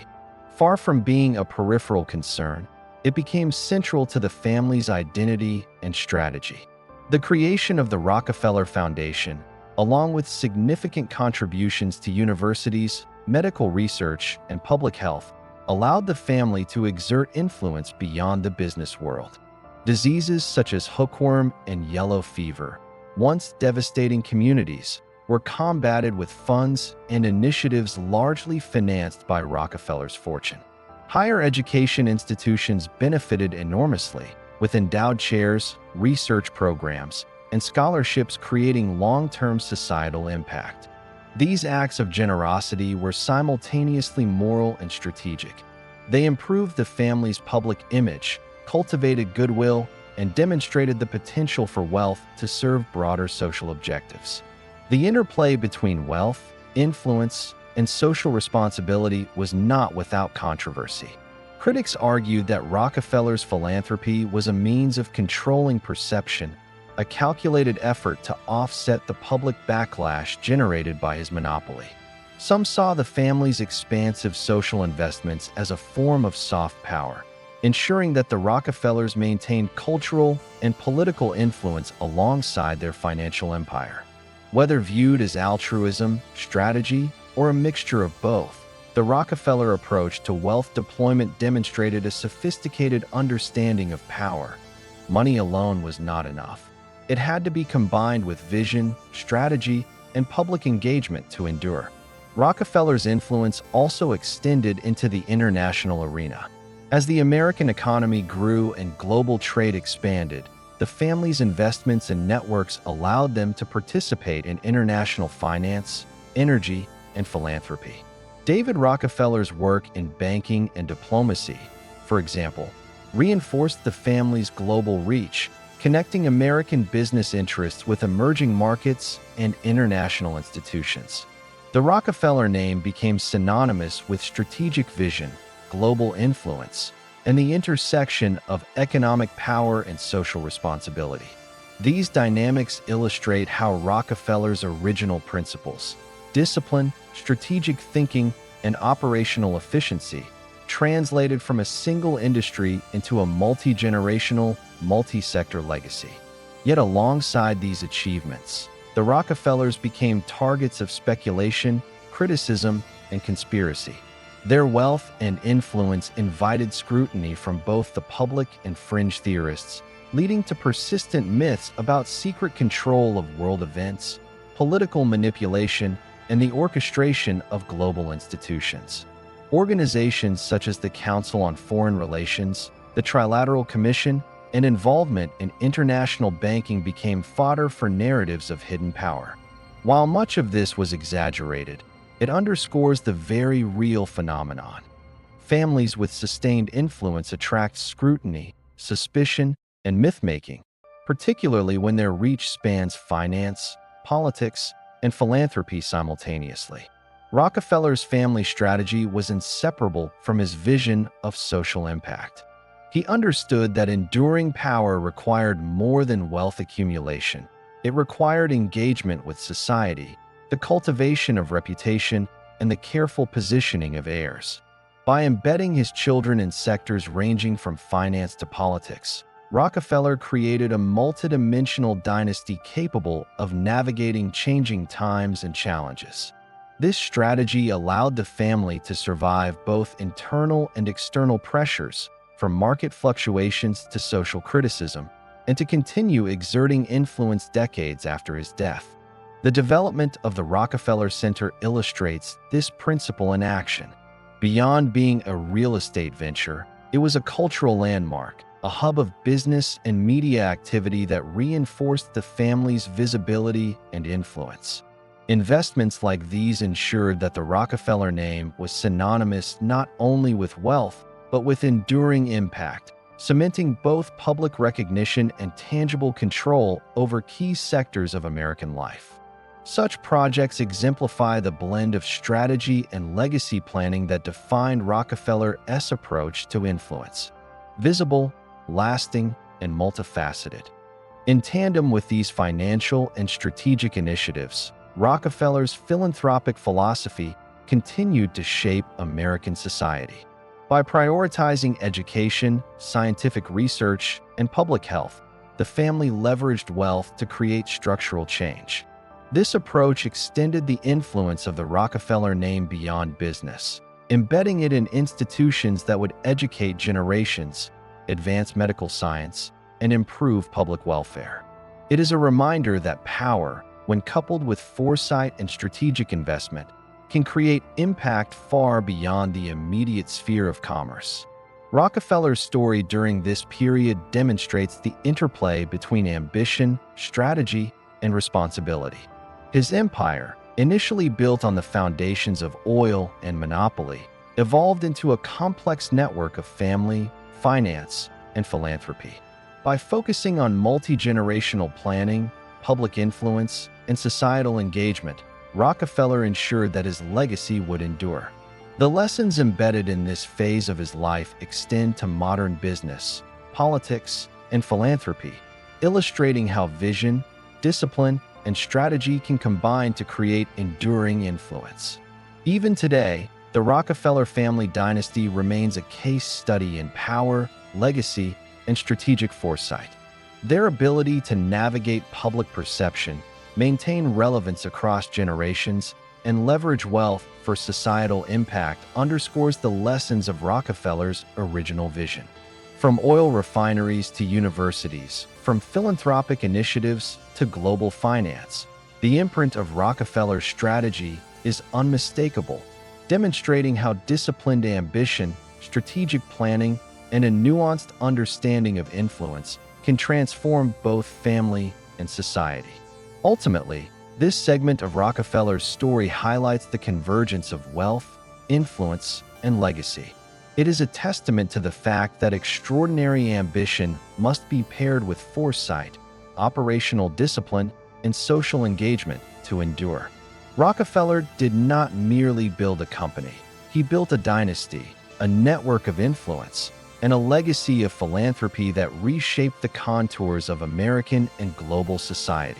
[SPEAKER 1] Far from being a peripheral concern, it became central to the family's identity and strategy. The creation of the Rockefeller Foundation, along with significant contributions to universities, medical research, and public health, allowed the family to exert influence beyond the business world. Diseases such as hookworm and yellow fever, once devastating communities, were combated with funds and initiatives largely financed by Rockefeller's fortune. Higher education institutions benefited enormously, with endowed chairs, research programs, and scholarships creating long-term societal impact. These acts of generosity were simultaneously moral and strategic. They improved the family's public image, cultivated goodwill, and demonstrated the potential for wealth to serve broader social objectives. The interplay between wealth, influence, and social responsibility was not without controversy. Critics argued that Rockefeller's philanthropy was a means of controlling perception, a calculated effort to offset the public backlash generated by his monopoly. Some saw the family's expansive social investments as a form of soft power, ensuring that the Rockefellers maintained cultural and political influence alongside their financial empire. Whether viewed as altruism, strategy, or a mixture of both, the Rockefeller approach to wealth deployment demonstrated a sophisticated understanding of power. Money alone was not enough. It had to be combined with vision, strategy, and public engagement to endure. Rockefeller's influence also extended into the international arena. As the American economy grew and global trade expanded, the family's investments and networks allowed them to participate in international finance, energy, and philanthropy. David Rockefeller's work in banking and diplomacy, for example, reinforced the family's global reach, connecting American business interests with emerging markets and international institutions. The Rockefeller name became synonymous with strategic vision, global influence, and the intersection of economic power and social responsibility. These dynamics illustrate how Rockefeller's original principles, discipline, strategic thinking, and operational efficiency, translated from a single industry into a multi-generational, multi-sector legacy. Yet alongside these achievements, the Rockefellers became targets of speculation, criticism, and conspiracy. Their wealth and influence invited scrutiny from both the public and fringe theorists, leading to persistent myths about secret control of world events, political manipulation, and the orchestration of global institutions. Organizations such as the Council on Foreign Relations, the Trilateral Commission, and involvement in international banking became fodder for narratives of hidden power. While much of this was exaggerated, it underscores the very real phenomenon. Families with sustained influence attract scrutiny, suspicion, and myth-making, particularly when their reach spans finance, politics, and philanthropy simultaneously. Rockefeller's family strategy was inseparable from his vision of social impact. He understood that enduring power required more than wealth accumulation. It required engagement with society, the cultivation of reputation, and the careful positioning of heirs. By embedding his children in sectors ranging from finance to politics, Rockefeller created a multidimensional dynasty capable of navigating changing times and challenges. This strategy allowed the family to survive both internal and external pressures, from market fluctuations to social criticism, and to continue exerting influence decades after his death. The development of the Rockefeller Center illustrates this principle in action. Beyond being a real estate venture, it was a cultural landmark, a hub of business and media activity that reinforced the family's visibility and influence. Investments like these ensured that the Rockefeller name was synonymous not only with wealth, but with enduring impact, cementing both public recognition and tangible control over key sectors of American life. Such projects exemplify the blend of strategy and legacy planning that defined Rockefeller's approach to influence: visible, lasting, and multifaceted. In tandem with these financial and strategic initiatives, Rockefeller's philanthropic philosophy continued to shape American society. By prioritizing education, scientific research, and public health, the family leveraged wealth to create structural change. This approach extended the influence of the Rockefeller name beyond business, embedding it in institutions that would educate generations, advance medical science, and improve public welfare. It is a reminder that power, when coupled with foresight and strategic investment, can create impact far beyond the immediate sphere of commerce. Rockefeller's story during this period demonstrates the interplay between ambition, strategy, and responsibility. His empire, initially built on the foundations of oil and monopoly, evolved into a complex network of family, finance, and philanthropy. By focusing on multi-generational planning, public influence, and societal engagement, Rockefeller ensured that his legacy would endure. The lessons embedded in this phase of his life extend to modern business, politics, and philanthropy, illustrating how vision, discipline, and strategy can combine to create enduring influence. Even today, the Rockefeller family dynasty remains a case study in power, legacy, and strategic foresight. Their ability to navigate public perception, maintain relevance across generations, and leverage wealth for societal impact underscores the lessons of Rockefeller's original vision. From oil refineries to universities, from philanthropic initiatives to global finance, the imprint of Rockefeller's strategy is unmistakable, demonstrating how disciplined ambition, strategic planning, and a nuanced understanding of influence can transform both family and society. Ultimately, this segment of Rockefeller's story highlights the convergence of wealth, influence, and legacy. It is a testament to the fact that extraordinary ambition must be paired with foresight, operational discipline, and social engagement to endure. Rockefeller did not merely build a company. He built a dynasty, a network of influence, and a legacy of philanthropy that reshaped the contours of American and global society.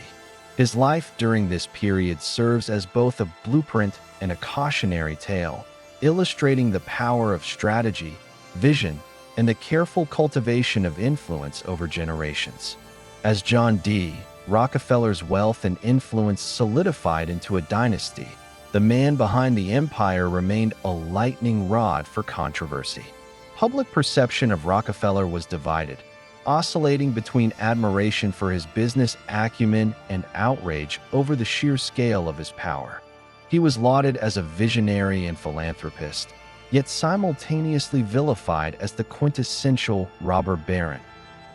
[SPEAKER 1] His life during this period serves as both a blueprint and a cautionary tale, illustrating the power of strategy, vision, and the careful cultivation of influence over generations. As John D. Rockefeller's wealth and influence solidified into a dynasty, the man behind the empire remained a lightning rod for controversy. Public perception of Rockefeller was divided, oscillating between admiration for his business acumen and outrage over the sheer scale of his power. He was lauded as a visionary and philanthropist, yet simultaneously vilified as the quintessential robber baron,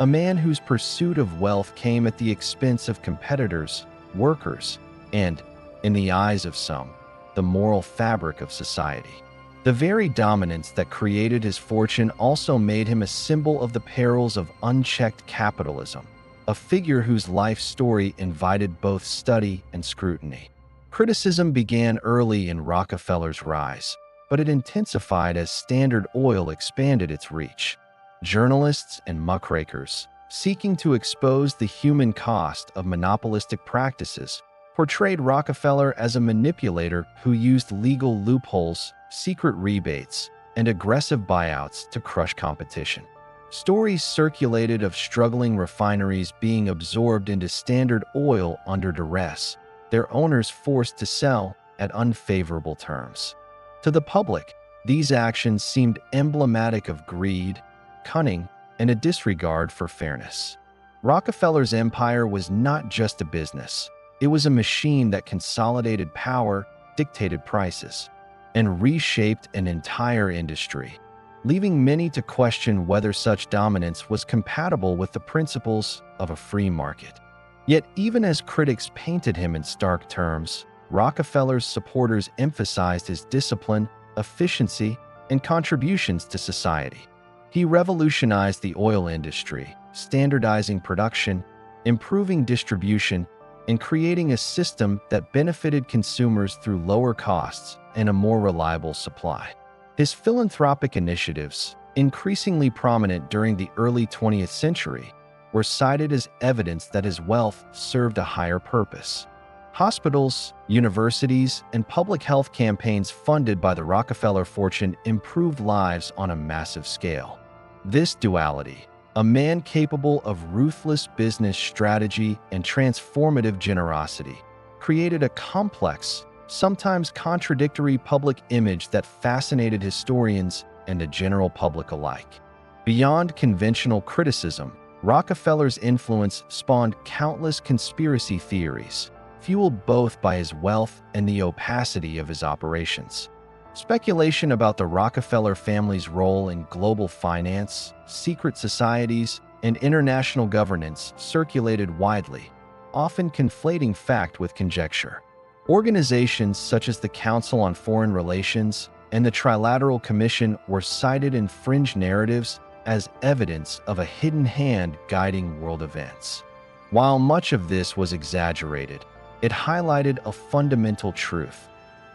[SPEAKER 1] a man whose pursuit of wealth came at the expense of competitors, workers, and, in the eyes of some, the moral fabric of society. The very dominance that created his fortune also made him a symbol of the perils of unchecked capitalism, a figure whose life story invited both study and scrutiny. Criticism began early in Rockefeller's rise, but it intensified as Standard Oil expanded its reach. Journalists and muckrakers, seeking to expose the human cost of monopolistic practices, portrayed Rockefeller as a manipulator who used legal loopholes, secret rebates, and aggressive buyouts to crush competition. Stories circulated of struggling refineries being absorbed into Standard Oil under duress, their owners forced to sell at unfavorable terms. To the public, these actions seemed emblematic of greed, cunning, and a disregard for fairness. Rockefeller's empire was not just a business. It was a machine that consolidated power, dictated prices, and reshaped an entire industry, leaving many to question whether such dominance was compatible with the principles of a free market. Yet even as critics painted him in stark terms, Rockefeller's supporters emphasized his discipline, efficiency, and contributions to society. He revolutionized the oil industry, standardizing production, improving distribution, and creating a system that benefited consumers through lower costs and a more reliable supply. His philanthropic initiatives, increasingly prominent during the early 20th century, were cited as evidence that his wealth served a higher purpose. Hospitals, universities, and public health campaigns funded by the Rockefeller fortune improved lives on a massive scale. This duality, a man capable of ruthless business strategy and transformative generosity, created a complex, sometimes contradictory public image that fascinated historians and the general public alike. Beyond conventional criticism, Rockefeller's influence spawned countless conspiracy theories, fueled both by his wealth and the opacity of his operations. Speculation about the Rockefeller family's role in global finance, secret societies, and international governance circulated widely, often conflating fact with conjecture. Organizations such as the Council on Foreign Relations and the Trilateral Commission were cited in fringe narratives as evidence of a hidden hand guiding world events. While much of this was exaggerated, it highlighted a fundamental truth.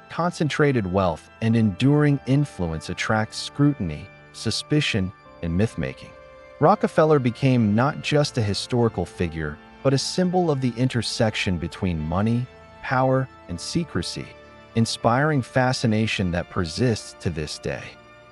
[SPEAKER 1] Concentrated wealth and enduring influence attract scrutiny, suspicion, and myth-making. Rockefeller became not just a historical figure, but a symbol of the intersection between money, power, and secrecy, inspiring fascination that persists to this day.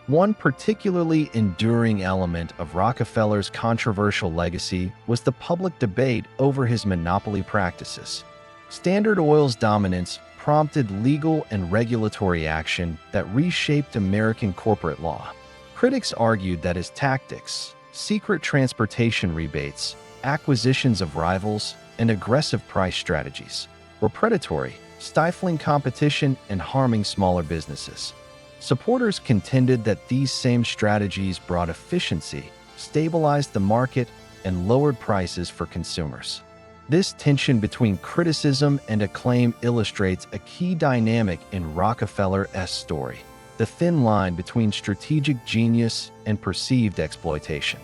[SPEAKER 1] One particularly enduring element of Rockefeller's controversial legacy was the public debate over his monopoly practices. Standard Oil's dominance prompted legal and regulatory action that reshaped American corporate law. Critics argued that his tactics, secret transportation rebates, acquisitions of rivals, and aggressive price strategies were predatory, stifling competition and harming smaller businesses. Supporters contended that these same strategies brought efficiency, stabilized the market, and lowered prices for consumers. This tension between criticism and acclaim illustrates a key dynamic in Rockefeller's story. the thin line between strategic genius and perceived exploitation.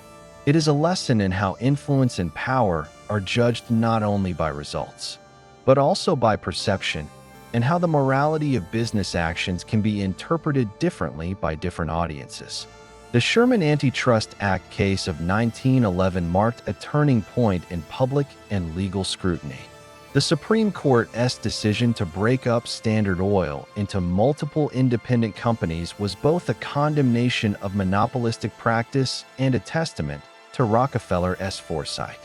[SPEAKER 1] It is a lesson in how influence and power are judged not only by results, but also by perception, and how the morality of business actions can be interpreted differently by different audiences. The Sherman Antitrust Act case of 1911 marked a turning point in public and legal scrutiny. The Supreme Court's decision to break up Standard Oil into multiple independent companies was both a condemnation of monopolistic practice and a testament to Rockefeller's foresight.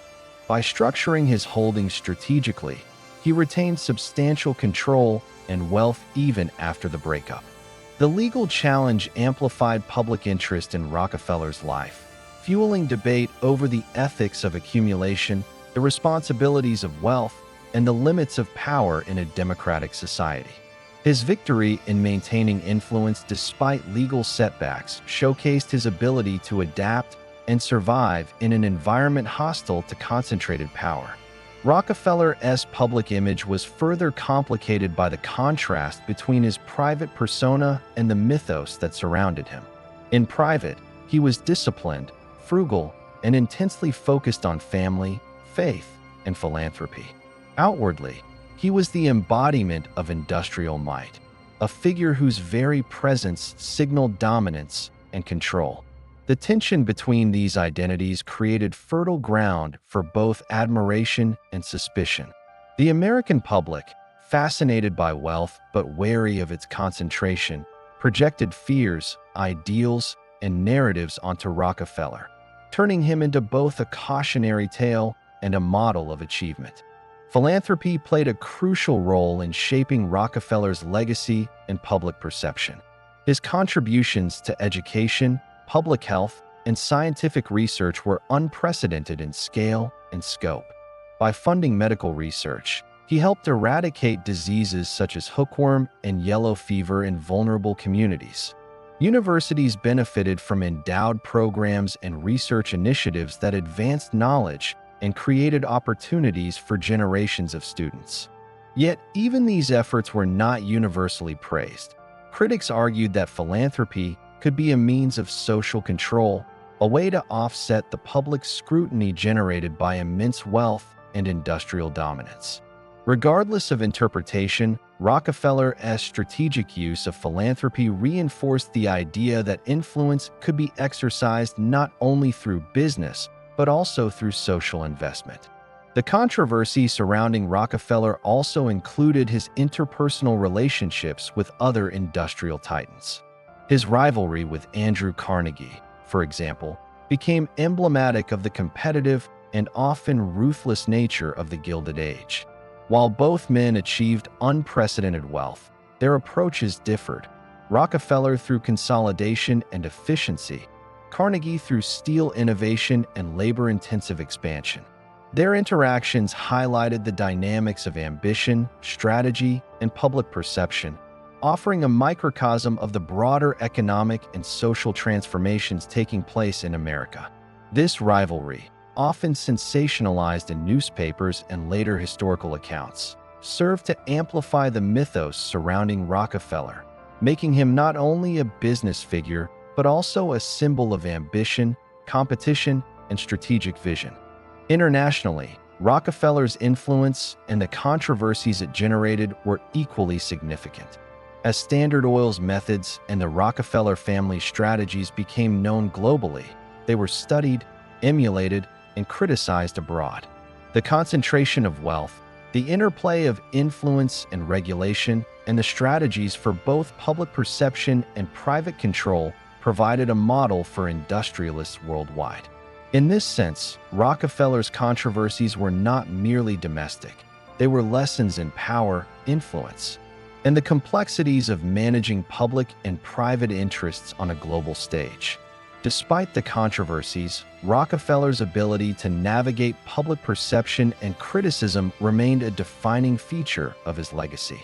[SPEAKER 1] By structuring his holdings strategically, he retained substantial control and wealth even after the breakup. The legal challenge amplified public interest in Rockefeller's life, fueling debate over the ethics of accumulation, the responsibilities of wealth, and the limits of power in a democratic society. His victory in maintaining influence despite legal setbacks showcased his ability to adapt and survive in an environment hostile to concentrated power. Rockefeller's public image was further complicated by the contrast between his private persona and the mythos that surrounded him. In private, he was disciplined, frugal, and intensely focused on family, faith, and philanthropy. Outwardly, he was the embodiment of industrial might, a figure whose very presence signaled dominance and control. The tension between these identities created fertile ground for both admiration and suspicion. The American public, fascinated by wealth but wary of its concentration, projected fears, ideals, and narratives onto Rockefeller, turning him into both a cautionary tale and a model of achievement. Philanthropy played a crucial role in shaping Rockefeller's legacy and public perception. His contributions to education, public health, and scientific research were unprecedented in scale and scope. By funding medical research, he helped eradicate diseases such as hookworm and yellow fever in vulnerable communities. Universities benefited from endowed programs and research initiatives that advanced knowledge and created opportunities for generations of students. Yet, even these efforts were not universally praised. Critics argued that philanthropy could be a means of social control, a way to offset the public scrutiny generated by immense wealth and industrial dominance. Regardless of interpretation, Rockefeller's strategic use of philanthropy reinforced the idea that influence could be exercised not only through business, but also through social investment. The controversy surrounding Rockefeller also included his interpersonal relationships with other industrial titans. His rivalry with Andrew Carnegie, for example, became emblematic of the competitive and often ruthless nature of the Gilded Age. While both men achieved unprecedented wealth, their approaches differed. Rockefeller through consolidation and efficiency, Carnegie through steel innovation and labor-intensive expansion. Their interactions highlighted the dynamics of ambition, strategy, and public perception, offering a microcosm of the broader economic and social transformations taking place in America. This rivalry, often sensationalized in newspapers and later historical accounts, served to amplify the mythos surrounding Rockefeller, making him not only a business figure, but also a symbol of ambition, competition, and strategic vision. Internationally, Rockefeller's influence and the controversies it generated were equally significant. As Standard Oil's methods and the Rockefeller family's strategies became known globally, they were studied, emulated, and criticized abroad. The concentration of wealth, the interplay of influence and regulation, and the strategies for both public perception and private control provided a model for industrialists worldwide. In this sense, Rockefeller's controversies were not merely domestic. They were lessons in power, influence, and the complexities of managing public and private interests on a global stage. Despite the controversies, Rockefeller's ability to navigate public perception and criticism remained a defining feature of his legacy.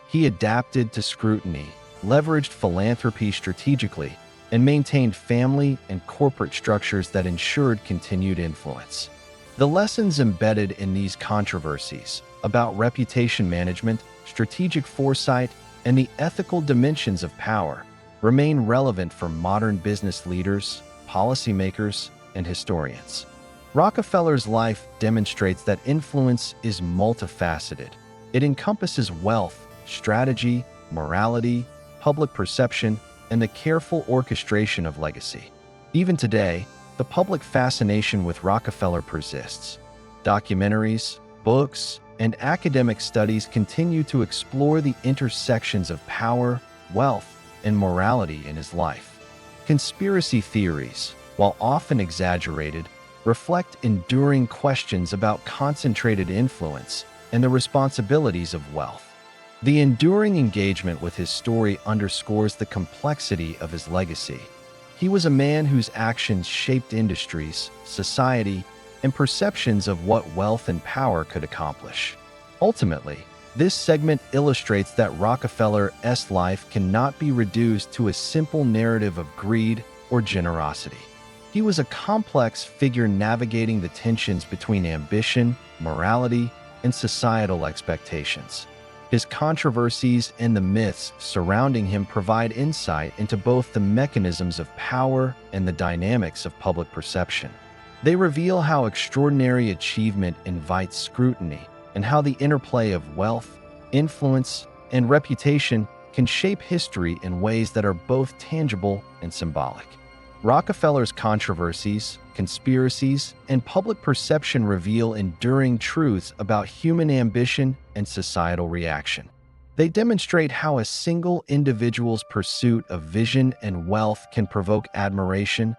[SPEAKER 1] He adapted to scrutiny, leveraged philanthropy strategically, and maintained family and corporate structures that ensured continued influence. The lessons embedded in these controversies about reputation management, strategic foresight, and the ethical dimensions of power remain relevant for modern business leaders, policymakers, and historians. Rockefeller's life demonstrates that influence is multifaceted. It encompasses wealth, strategy, morality, public perception, and the careful orchestration of legacy. Even today, the public fascination with Rockefeller persists. Documentaries, books, and academic studies continue to explore the intersections of power, wealth, and morality in his life. Conspiracy theories, while often exaggerated, reflect enduring questions about concentrated influence and the responsibilities of wealth. The enduring engagement with his story underscores the complexity of his legacy. He was a man whose actions shaped industries, society, and perceptions of what wealth and power could accomplish. Ultimately, this segment illustrates that Rockefeller's life cannot be reduced to a simple narrative of greed or generosity. He was a complex figure navigating the tensions between ambition, morality, and societal expectations. His controversies and the myths surrounding him provide insight into both the mechanisms of power and the dynamics of public perception. They reveal how extraordinary achievement invites scrutiny and how the interplay of wealth, influence, and reputation can shape history in ways that are both tangible and symbolic. Rockefeller's controversies, conspiracies, and public perception reveal enduring truths about human ambition and societal reaction. They demonstrate how a single individual's pursuit of vision and wealth can provoke admiration,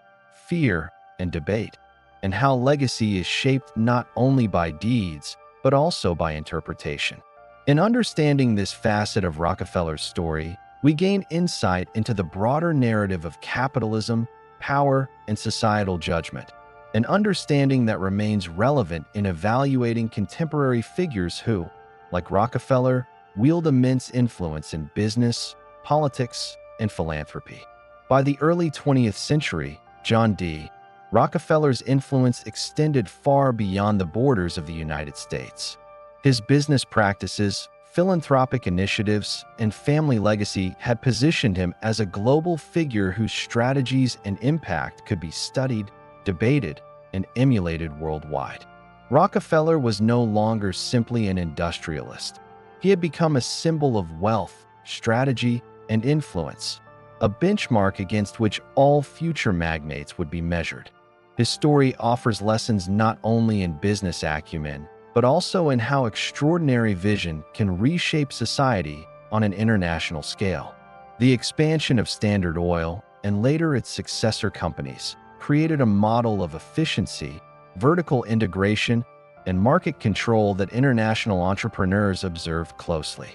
[SPEAKER 1] fear, and debate, and how legacy is shaped not only by deeds, but also by interpretation. In understanding this facet of Rockefeller's story, we gain insight into the broader narrative of capitalism, power, and societal judgment, an understanding that remains relevant in evaluating contemporary figures who, like Rockefeller, wield immense influence in business, politics, and philanthropy. By the early 20th century, John D. Rockefeller's influence extended far beyond the borders of the United States. His business practices, philanthropic initiatives, and family legacy had positioned him as a global figure whose strategies and impact could be studied, debated, and emulated worldwide. Rockefeller was no longer simply an industrialist. He had become a symbol of wealth, strategy, and influence, a benchmark against which all future magnates would be measured. His story offers lessons not only in business acumen, but also in how extraordinary vision can reshape society on an international scale. The expansion of Standard Oil, and later its successor companies, created a model of efficiency, vertical integration, and market control that international entrepreneurs observed closely.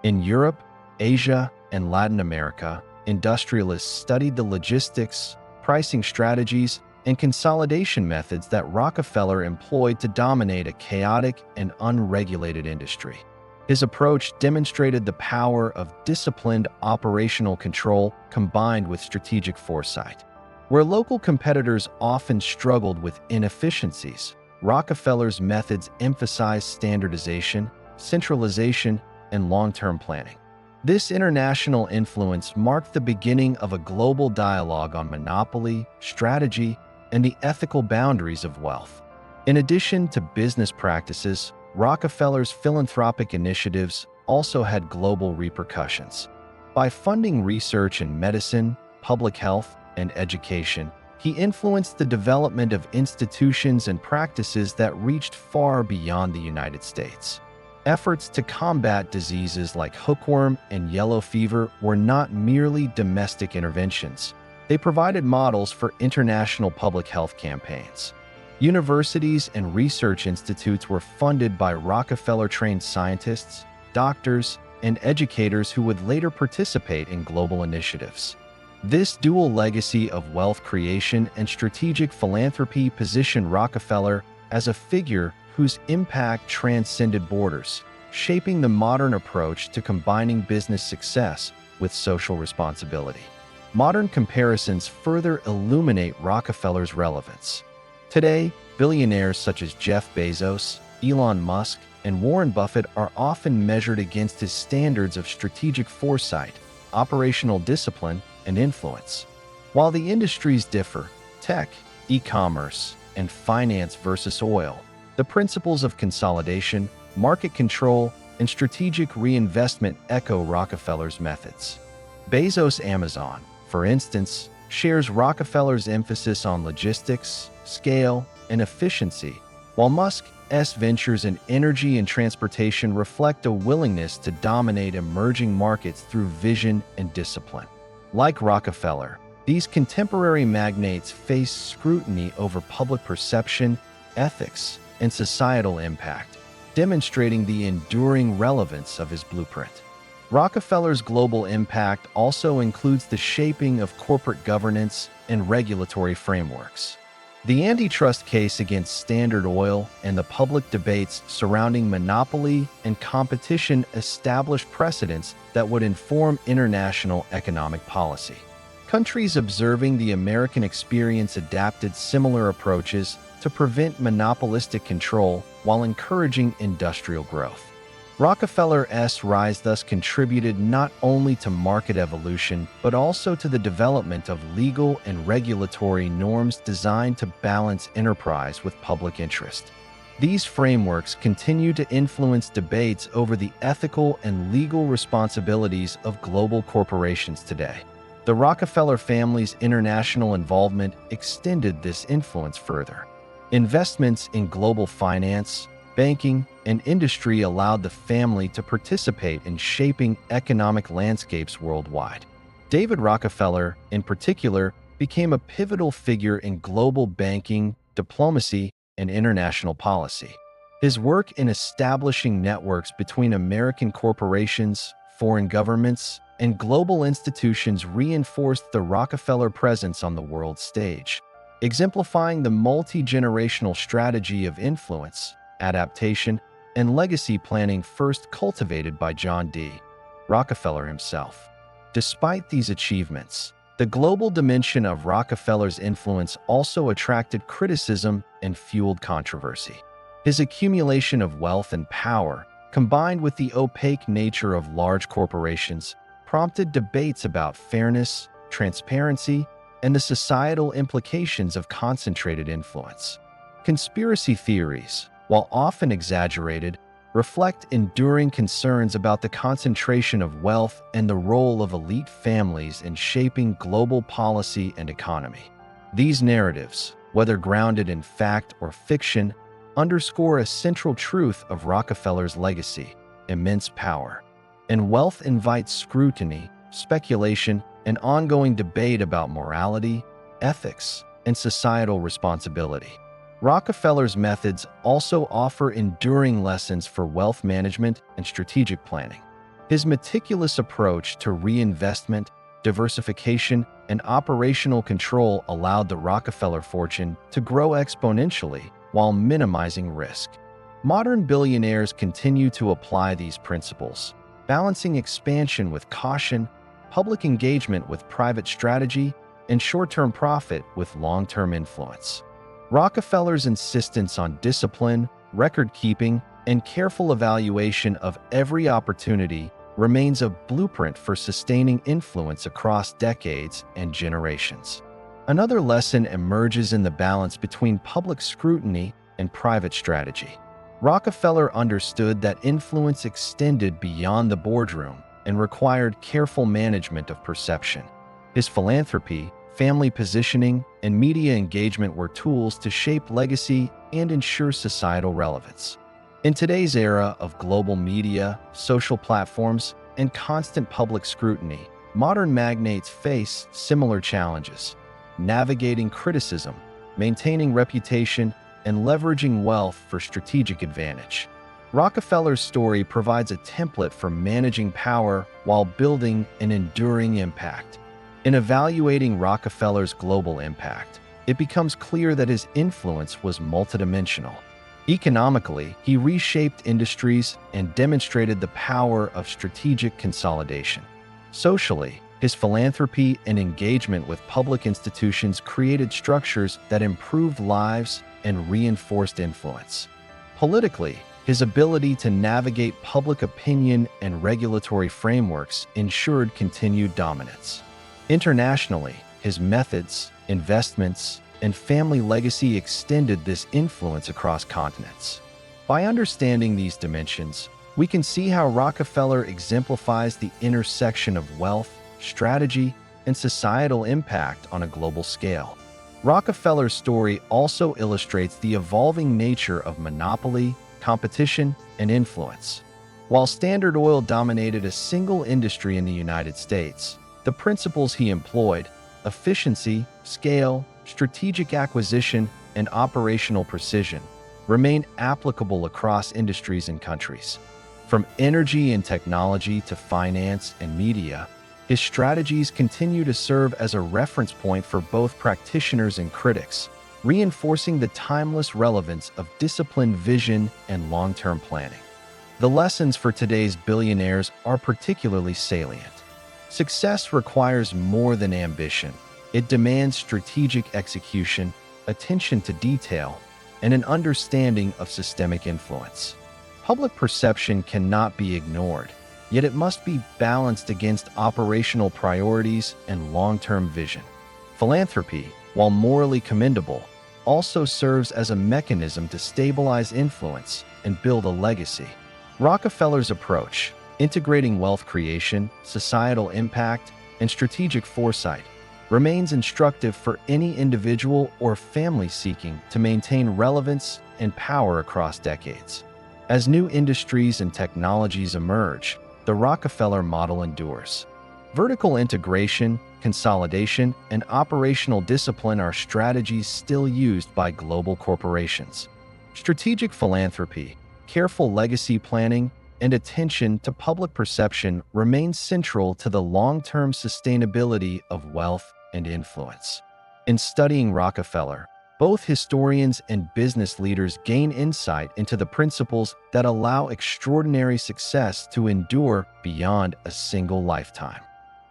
[SPEAKER 1] In Europe, Asia, and Latin America, industrialists studied the logistics, pricing strategies, and consolidation methods that Rockefeller employed to dominate a chaotic and unregulated industry. His approach demonstrated the power of disciplined operational control combined with strategic foresight. Where local competitors often struggled with inefficiencies, Rockefeller's methods emphasized standardization, centralization, and long-term planning. This international influence marked the beginning of a global dialogue on monopoly, strategy, and the ethical boundaries of wealth. In addition to business practices, Rockefeller's philanthropic initiatives also had global repercussions. By funding research in medicine, public health, and education, he influenced the development of institutions and practices that reached far beyond the United States. Efforts to combat diseases like hookworm and yellow fever were not merely domestic interventions. They provided models for international public health campaigns. Universities and research institutes were funded by Rockefeller-trained scientists, doctors, and educators who would later participate in global initiatives. This dual legacy of wealth creation and strategic philanthropy positioned Rockefeller as a figure whose impact transcended borders, shaping the modern approach to combining business success with social responsibility. Modern comparisons further illuminate Rockefeller's relevance. Today, billionaires such as Jeff Bezos, Elon Musk, and Warren Buffett are often measured against his standards of strategic foresight, operational discipline, and influence. While the industries differ, tech, e-commerce, and finance versus oil, the principles of consolidation, market control, and strategic reinvestment echo Rockefeller's methods. Bezos' Amazon, for instance, shares Rockefeller's emphasis on logistics, scale, and efficiency, while Musk's ventures in energy and transportation reflect a willingness to dominate emerging markets through vision and discipline. Like Rockefeller, these contemporary magnates face scrutiny over public perception, ethics, and societal impact, demonstrating the enduring relevance of his blueprint. Rockefeller's global impact also includes the shaping of corporate governance and regulatory frameworks. The antitrust case against Standard Oil and the public debates surrounding monopoly and competition established precedents that would inform international economic policy. Countries observing the American experience adapted similar approaches to prevent monopolistic control while encouraging industrial growth. Rockefeller's rise thus contributed not only to market evolution, but also to the development of legal and regulatory norms designed to balance enterprise with public interest. These frameworks continue to influence debates over the ethical and legal responsibilities of global corporations today. The Rockefeller family's international involvement extended this influence further. Investments in global finance, banking, and industry allowed the family to participate in shaping economic landscapes worldwide. David Rockefeller, in particular, became a pivotal figure in global banking, diplomacy, and international policy. His work in establishing networks between American corporations, foreign governments, and global institutions reinforced the Rockefeller presence on the world stage, exemplifying the multi-generational strategy of influence, adaptation, and legacy planning first cultivated by John D. Rockefeller himself. Despite these achievements, the global dimension of Rockefeller's influence also attracted criticism and fueled controversy. His accumulation of wealth and power, combined with the opaque nature of large corporations, prompted debates about fairness, transparency, and the societal implications of concentrated influence. Conspiracy theories, while often exaggerated, reflect enduring concerns about the concentration of wealth and the role of elite families in shaping global policy and economy. These narratives, whether grounded in fact or fiction, underscore a central truth of Rockefeller's legacy: immense power. And wealth invites scrutiny, speculation, and ongoing debate about morality, ethics, and societal responsibility. Rockefeller's methods also offer enduring lessons for wealth management and strategic planning. His meticulous approach to reinvestment, diversification, and operational control allowed the Rockefeller fortune to grow exponentially while minimizing risk. Modern billionaires continue to apply these principles, balancing expansion with caution, public engagement with private strategy, and short-term profit with long-term influence. Rockefeller's insistence on discipline, record-keeping, and careful evaluation of every opportunity remains a blueprint for sustaining influence across decades and generations. Another lesson emerges in the balance between public scrutiny and private strategy. Rockefeller understood that influence extended beyond the boardroom and required careful management of perception. His philanthropy, family positioning, and media engagement were tools to shape legacy and ensure societal relevance. In today's era of global media, social platforms, and constant public scrutiny, modern magnates face similar challenges: navigating criticism, maintaining reputation, and leveraging wealth for strategic advantage. Rockefeller's story provides a template for managing power while building an enduring impact. In evaluating Rockefeller's global impact, it becomes clear that his influence was multidimensional. Economically, he reshaped industries and demonstrated the power of strategic consolidation. Socially, his philanthropy and engagement with public institutions created structures that improved lives and reinforced influence. Politically, his His ability to navigate public opinion and regulatory frameworks ensured continued dominance. Internationally, his methods, investments, and family legacy extended this influence across continents. By understanding these dimensions, we can see how Rockefeller exemplifies the intersection of wealth, strategy, and societal impact on a global scale. Rockefeller's story also illustrates the evolving nature of monopoly, competition, and influence. While Standard Oil dominated a single industry in the United States, the principles he employed, efficiency, scale, strategic acquisition, and operational precision, remain applicable across industries and countries. From energy and technology to finance and media, his strategies continue to serve as a reference point for both practitioners and critics, reinforcing the timeless relevance of disciplined vision and long-term planning. The lessons for today's billionaires are particularly salient. Success requires more than ambition. It demands strategic execution, attention to detail, and an understanding of systemic influence. Public perception cannot be ignored, yet it must be balanced against operational priorities and long-term vision. Philanthropy, while morally commendable, also serves as a mechanism to stabilize influence and build a legacy. Rockefeller's approach, integrating wealth creation, societal impact, and strategic foresight, remains instructive for any individual or family seeking to maintain relevance and power across decades. As new industries and technologies emerge, the Rockefeller model endures. Vertical integration, consolidation, and operational discipline are strategies still used by global corporations. Strategic philanthropy, careful legacy planning, and attention to public perception remain central to the long-term sustainability of wealth and influence. In studying Rockefeller, both historians and business leaders gain insight into the principles that allow extraordinary success to endure beyond a single lifetime.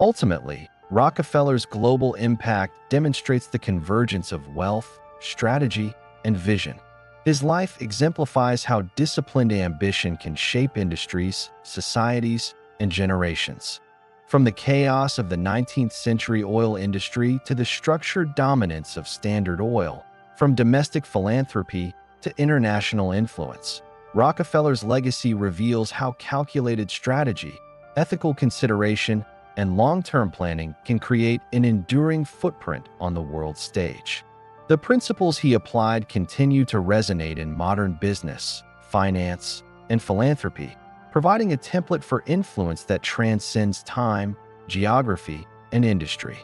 [SPEAKER 1] Ultimately, Rockefeller's global impact demonstrates the convergence of wealth, strategy, and vision. His life exemplifies how disciplined ambition can shape industries, societies, and generations. From the chaos of the 19th century oil industry to the structured dominance of Standard Oil, from domestic philanthropy to international influence, Rockefeller's legacy reveals how calculated strategy, ethical consideration, and long-term planning can create an enduring footprint on the world stage. The principles he applied continue to resonate in modern business, finance, and philanthropy, providing a template for influence that transcends time, geography, and industry.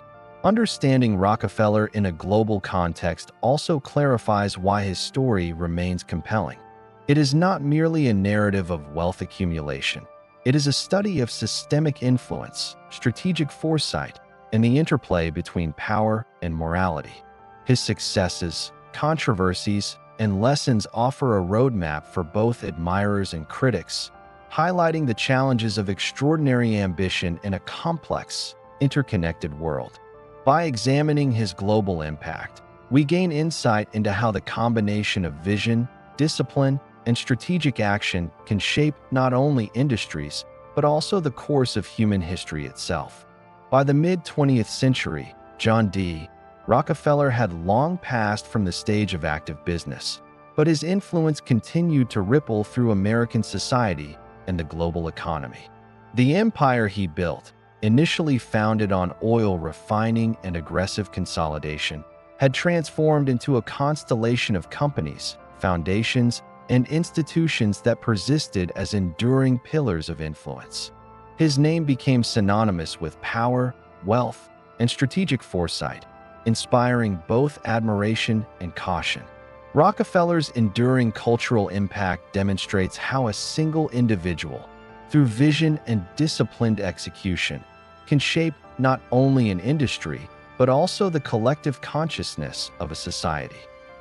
[SPEAKER 1] Understanding Rockefeller in a global context also clarifies why his story remains compelling. It is not merely a narrative of wealth accumulation. It is a study of systemic influence, strategic foresight, and the interplay between power and morality. His successes, controversies, and lessons offer a roadmap for both admirers and critics, highlighting the challenges of extraordinary ambition in a complex, interconnected world. By examining his global impact, we gain insight into how the combination of vision, discipline, and strategic action can shape not only industries, but also the course of human history itself. By the mid-20th century, John D. Rockefeller had long passed from the stage of active business, but his influence continued to ripple through American society and the global economy. The empire he built, initially founded on oil refining and aggressive consolidation, had transformed into a constellation of companies, foundations, and institutions that persisted as enduring pillars of influence. His name became synonymous with power, wealth, and strategic foresight, inspiring both admiration and caution. Rockefeller's enduring cultural impact demonstrates how a single individual, through vision and disciplined execution, can shape not only an industry, but also the collective consciousness of a society.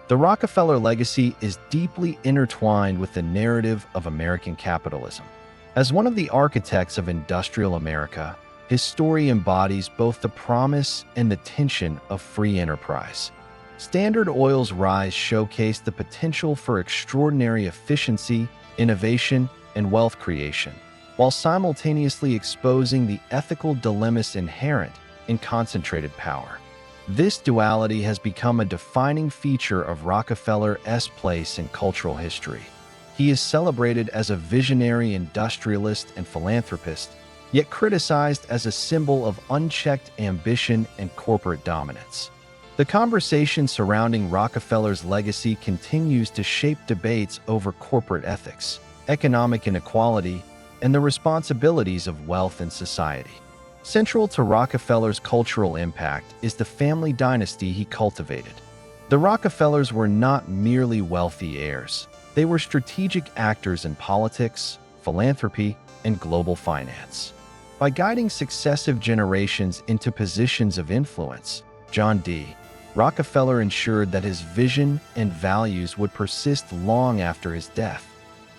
[SPEAKER 1] The Rockefeller legacy is deeply intertwined with the narrative of American capitalism. As one of the architects of industrial America, his story embodies both the promise and the tension of free enterprise. Standard Oil's rise showcased the potential for extraordinary efficiency, innovation, and wealth creation, while simultaneously exposing the ethical dilemmas inherent in concentrated power. This duality has become a defining feature of Rockefeller's place in cultural history. He is celebrated as a visionary industrialist and philanthropist, yet criticized as a symbol of unchecked ambition and corporate dominance. The conversation surrounding Rockefeller's legacy continues to shape debates over corporate ethics, economic inequality, and the responsibilities of wealth in society. Central to Rockefeller's cultural impact is the family dynasty he cultivated. The Rockefellers were not merely wealthy heirs. They were strategic actors in politics, philanthropy, and global finance. By guiding successive generations into positions of influence, John D. Rockefeller ensured that his vision and values would persist long after his death.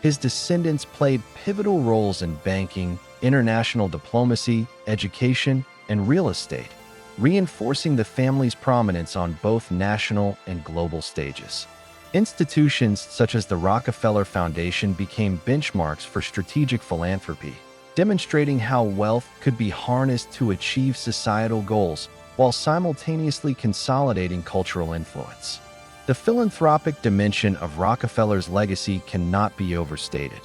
[SPEAKER 1] His descendants played pivotal roles in banking, international diplomacy, education, and real estate, reinforcing the family's prominence on both national and global stages. Institutions such as the Rockefeller Foundation became benchmarks for strategic philanthropy, demonstrating how wealth could be harnessed to achieve societal goals while simultaneously consolidating cultural influence. The philanthropic dimension of Rockefeller's legacy cannot be overstated.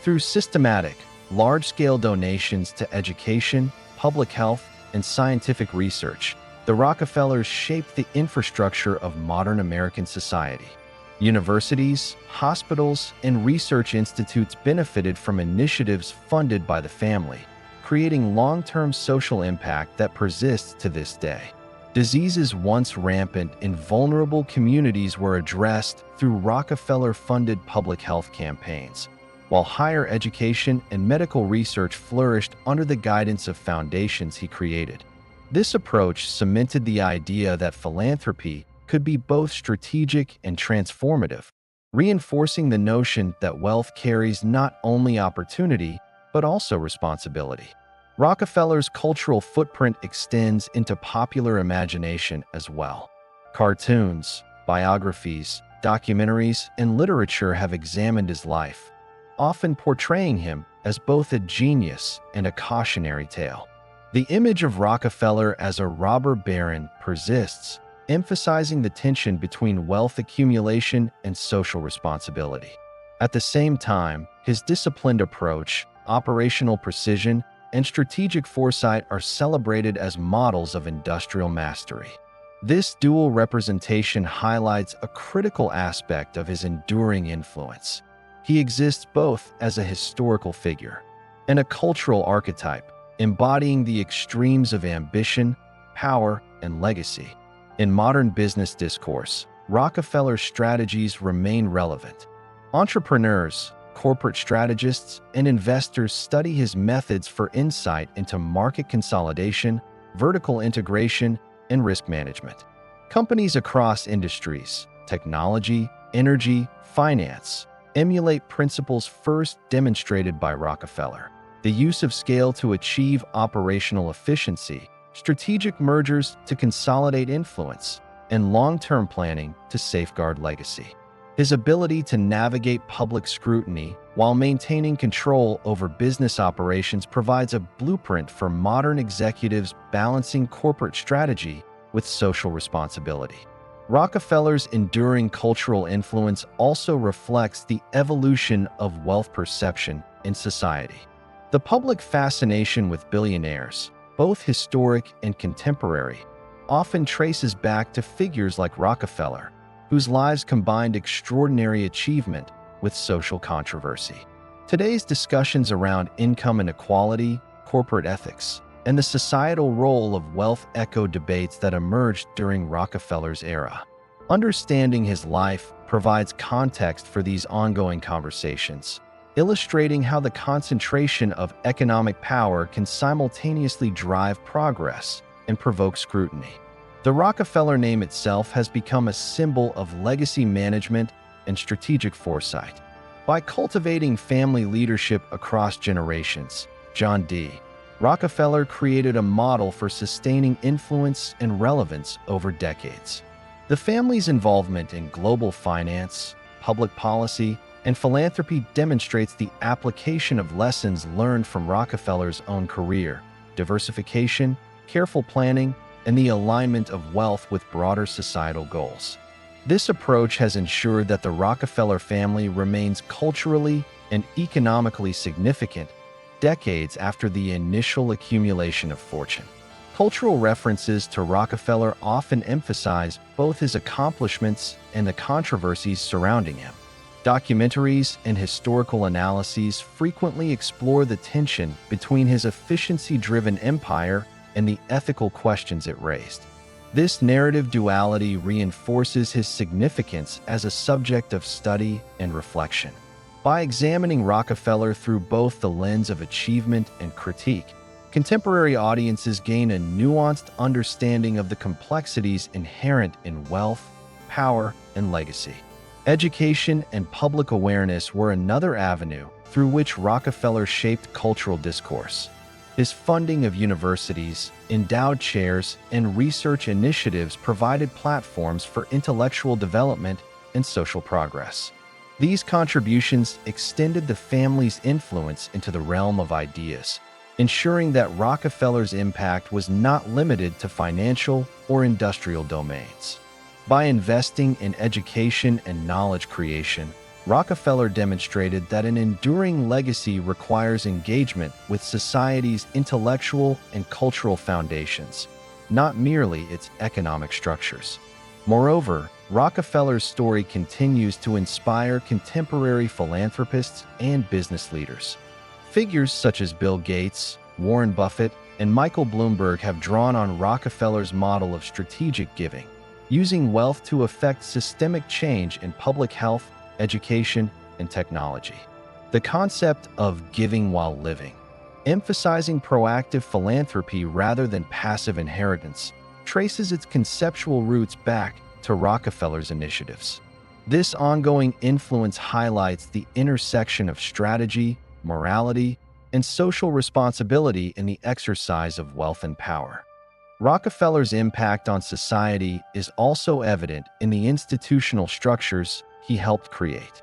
[SPEAKER 1] Through systematic, large-scale donations to education, public health, and scientific research, the Rockefellers shaped the infrastructure of modern American society. Universities, hospitals, and research institutes benefited from initiatives funded by the family, creating long-term social impact that persists to this day. Diseases once rampant in vulnerable communities were addressed through Rockefeller-funded public health campaigns, while higher education and medical research flourished under the guidance of foundations he created. This approach cemented the idea that philanthropy could be both strategic and transformative, reinforcing the notion that wealth carries not only opportunity, but also responsibility. Rockefeller's cultural footprint extends into popular imagination as well. Cartoons, biographies, documentaries, and literature have examined his life, often portraying him as both a genius and a cautionary tale. The image of Rockefeller as a robber baron persists, emphasizing the tension between wealth accumulation and social responsibility. At the same time, his disciplined approach, operational precision, and strategic foresight are celebrated as models of industrial mastery. This dual representation highlights a critical aspect of his enduring influence. He exists both as a historical figure and a cultural archetype, embodying the extremes of ambition, power, and legacy. In modern business discourse, Rockefeller's strategies remain relevant. Entrepreneurs, corporate strategists, and investors study his methods for insight into market consolidation, vertical integration, and risk management. Companies across industries, technology, energy, finance, emulate principles first demonstrated by Rockefeller: the use of scale to achieve operational efficiency, strategic mergers to consolidate influence, and long-term planning to safeguard legacy. His ability to navigate public scrutiny while maintaining control over business operations provides a blueprint for modern executives balancing corporate strategy with social responsibility. Rockefeller's enduring cultural influence also reflects the evolution of wealth perception in society. The public fascination with billionaires, both historic and contemporary, often traces back to figures like Rockefeller, whose lives combined extraordinary achievement with social controversy. Today's discussions around income inequality, corporate ethics, and the societal role of wealth echo debates that emerged during Rockefeller's era. Understanding his life provides context for these ongoing conversations, illustrating how the concentration of economic power can simultaneously drive progress and provoke scrutiny. The Rockefeller name itself has become a symbol of legacy management and strategic foresight. By cultivating family leadership across generations, John D. Rockefeller created a model for sustaining influence and relevance over decades. The family's involvement in global finance, public policy, and philanthropy demonstrates the application of lessons learned from Rockefeller's own career: diversification, careful planning, and the alignment of wealth with broader societal goals. This approach has ensured that the Rockefeller family remains culturally and economically significant decades after the initial accumulation of fortune. Cultural references to Rockefeller often emphasize both his accomplishments and the controversies surrounding him. Documentaries and historical analyses frequently explore the tension between his efficiency-driven empire and the ethical questions it raised. This narrative duality reinforces his significance as a subject of study and reflection. By examining Rockefeller through both the lens of achievement and critique, contemporary audiences gain a nuanced understanding of the complexities inherent in wealth, power, and legacy. Education and public awareness were another avenue through which Rockefeller shaped cultural discourse. His funding of universities, endowed chairs, and research initiatives provided platforms for intellectual development and social progress. These contributions extended the family's influence into the realm of ideas, ensuring that Rockefeller's impact was not limited to financial or industrial domains. By investing in education and knowledge creation, Rockefeller demonstrated that an enduring legacy requires engagement with society's intellectual and cultural foundations, not merely its economic structures. Moreover, Rockefeller's story continues to inspire contemporary philanthropists and business leaders. Figures such as Bill Gates, Warren Buffett, and Michael Bloomberg have drawn on Rockefeller's model of strategic giving, using wealth to effect systemic change in public health, education, and technology. The concept of giving while living, emphasizing proactive philanthropy rather than passive inheritance, traces its conceptual roots back to Rockefeller's initiatives. This ongoing influence highlights the intersection of strategy, morality, and social responsibility in the exercise of wealth and power. Rockefeller's impact on society is also evident in the institutional structures he helped create.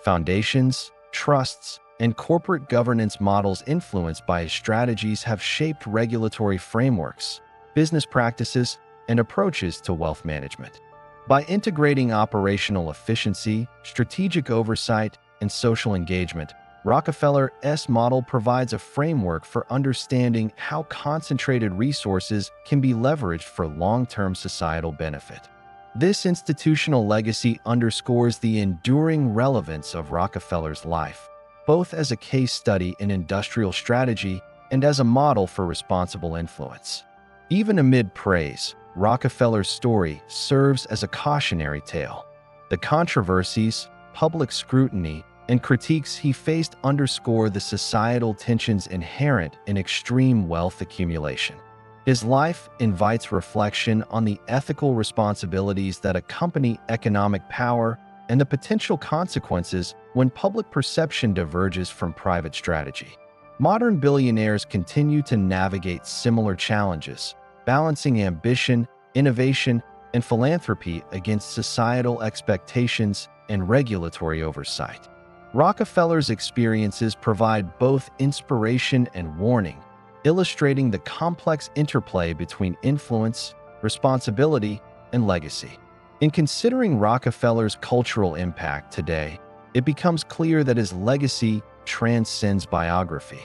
[SPEAKER 1] Foundations, trusts, and corporate governance models influenced by his strategies have shaped regulatory frameworks, business practices, and approaches to wealth management. By integrating operational efficiency, strategic oversight, and social engagement, Rockefeller's model provides a framework for understanding how concentrated resources can be leveraged for long-term societal benefit. This institutional legacy underscores the enduring relevance of Rockefeller's life, both as a case study in industrial strategy and as a model for responsible influence. Even amid praise, Rockefeller's story serves as a cautionary tale. The controversies, public scrutiny, and critiques he faced underscore the societal tensions inherent in extreme wealth accumulation. His life invites reflection on the ethical responsibilities that accompany economic power and the potential consequences when public perception diverges from private strategy. Modern billionaires continue to navigate similar challenges, balancing ambition, innovation, and philanthropy against societal expectations and regulatory oversight. Rockefeller's experiences provide both inspiration and warning, illustrating the complex interplay between influence, responsibility, and legacy. In considering Rockefeller's cultural impact today, it becomes clear that his legacy transcends biography.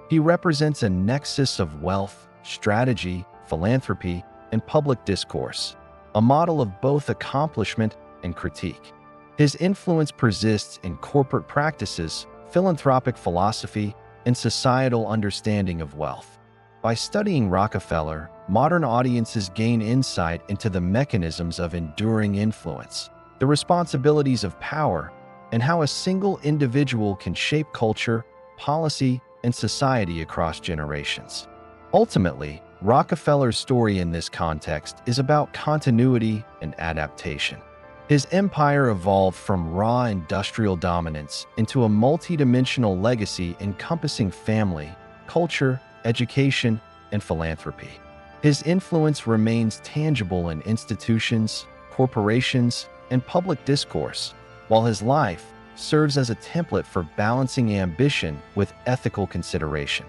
[SPEAKER 1] He represents a nexus of wealth, strategy, philanthropy, and public discourse, a model of both accomplishment and critique. His influence persists in corporate practices, philanthropic philosophy, and societal understanding of wealth. By studying Rockefeller, modern audiences gain insight into the mechanisms of enduring influence, the responsibilities of power, and how a single individual can shape culture, policy, and society across generations. Ultimately, Rockefeller's story in this context is about continuity and adaptation. His empire evolved from raw industrial dominance into a multidimensional legacy encompassing family, culture, education, and philanthropy. His influence remains tangible in institutions, corporations, and public discourse, while his life, serves as a template for balancing ambition with ethical consideration.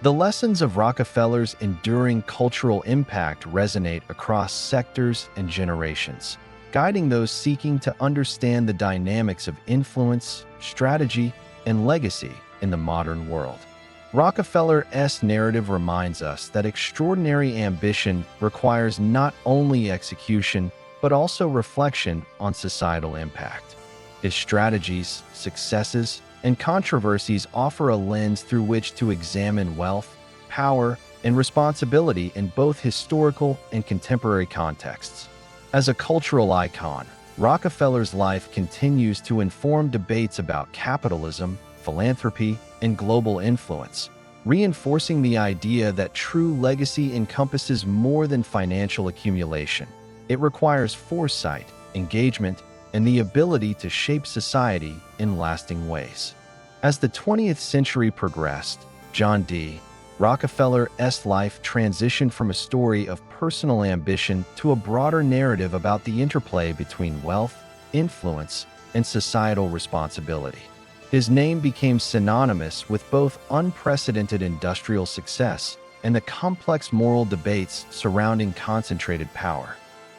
[SPEAKER 1] The lessons of Rockefeller's enduring cultural impact resonate across sectors and generations, guiding those seeking to understand the dynamics of influence, strategy, and legacy in the modern world. Rockefeller's narrative reminds us that extraordinary ambition requires not only execution, but also reflection on societal impact. His strategies, successes, and controversies offer a lens through which to examine wealth, power, and responsibility in both historical and contemporary contexts. As a cultural icon, Rockefeller's life continues to inform debates about capitalism, philanthropy, and global influence, reinforcing the idea that true legacy encompasses more than financial accumulation. It requires foresight, engagement, and the ability to shape society in lasting ways. As the 20th century progressed, John D. Rockefeller's life transitioned from a story of personal ambition to a broader narrative about the interplay between wealth, influence, and societal responsibility. His name became synonymous with both unprecedented industrial success and the complex moral debates surrounding concentrated power.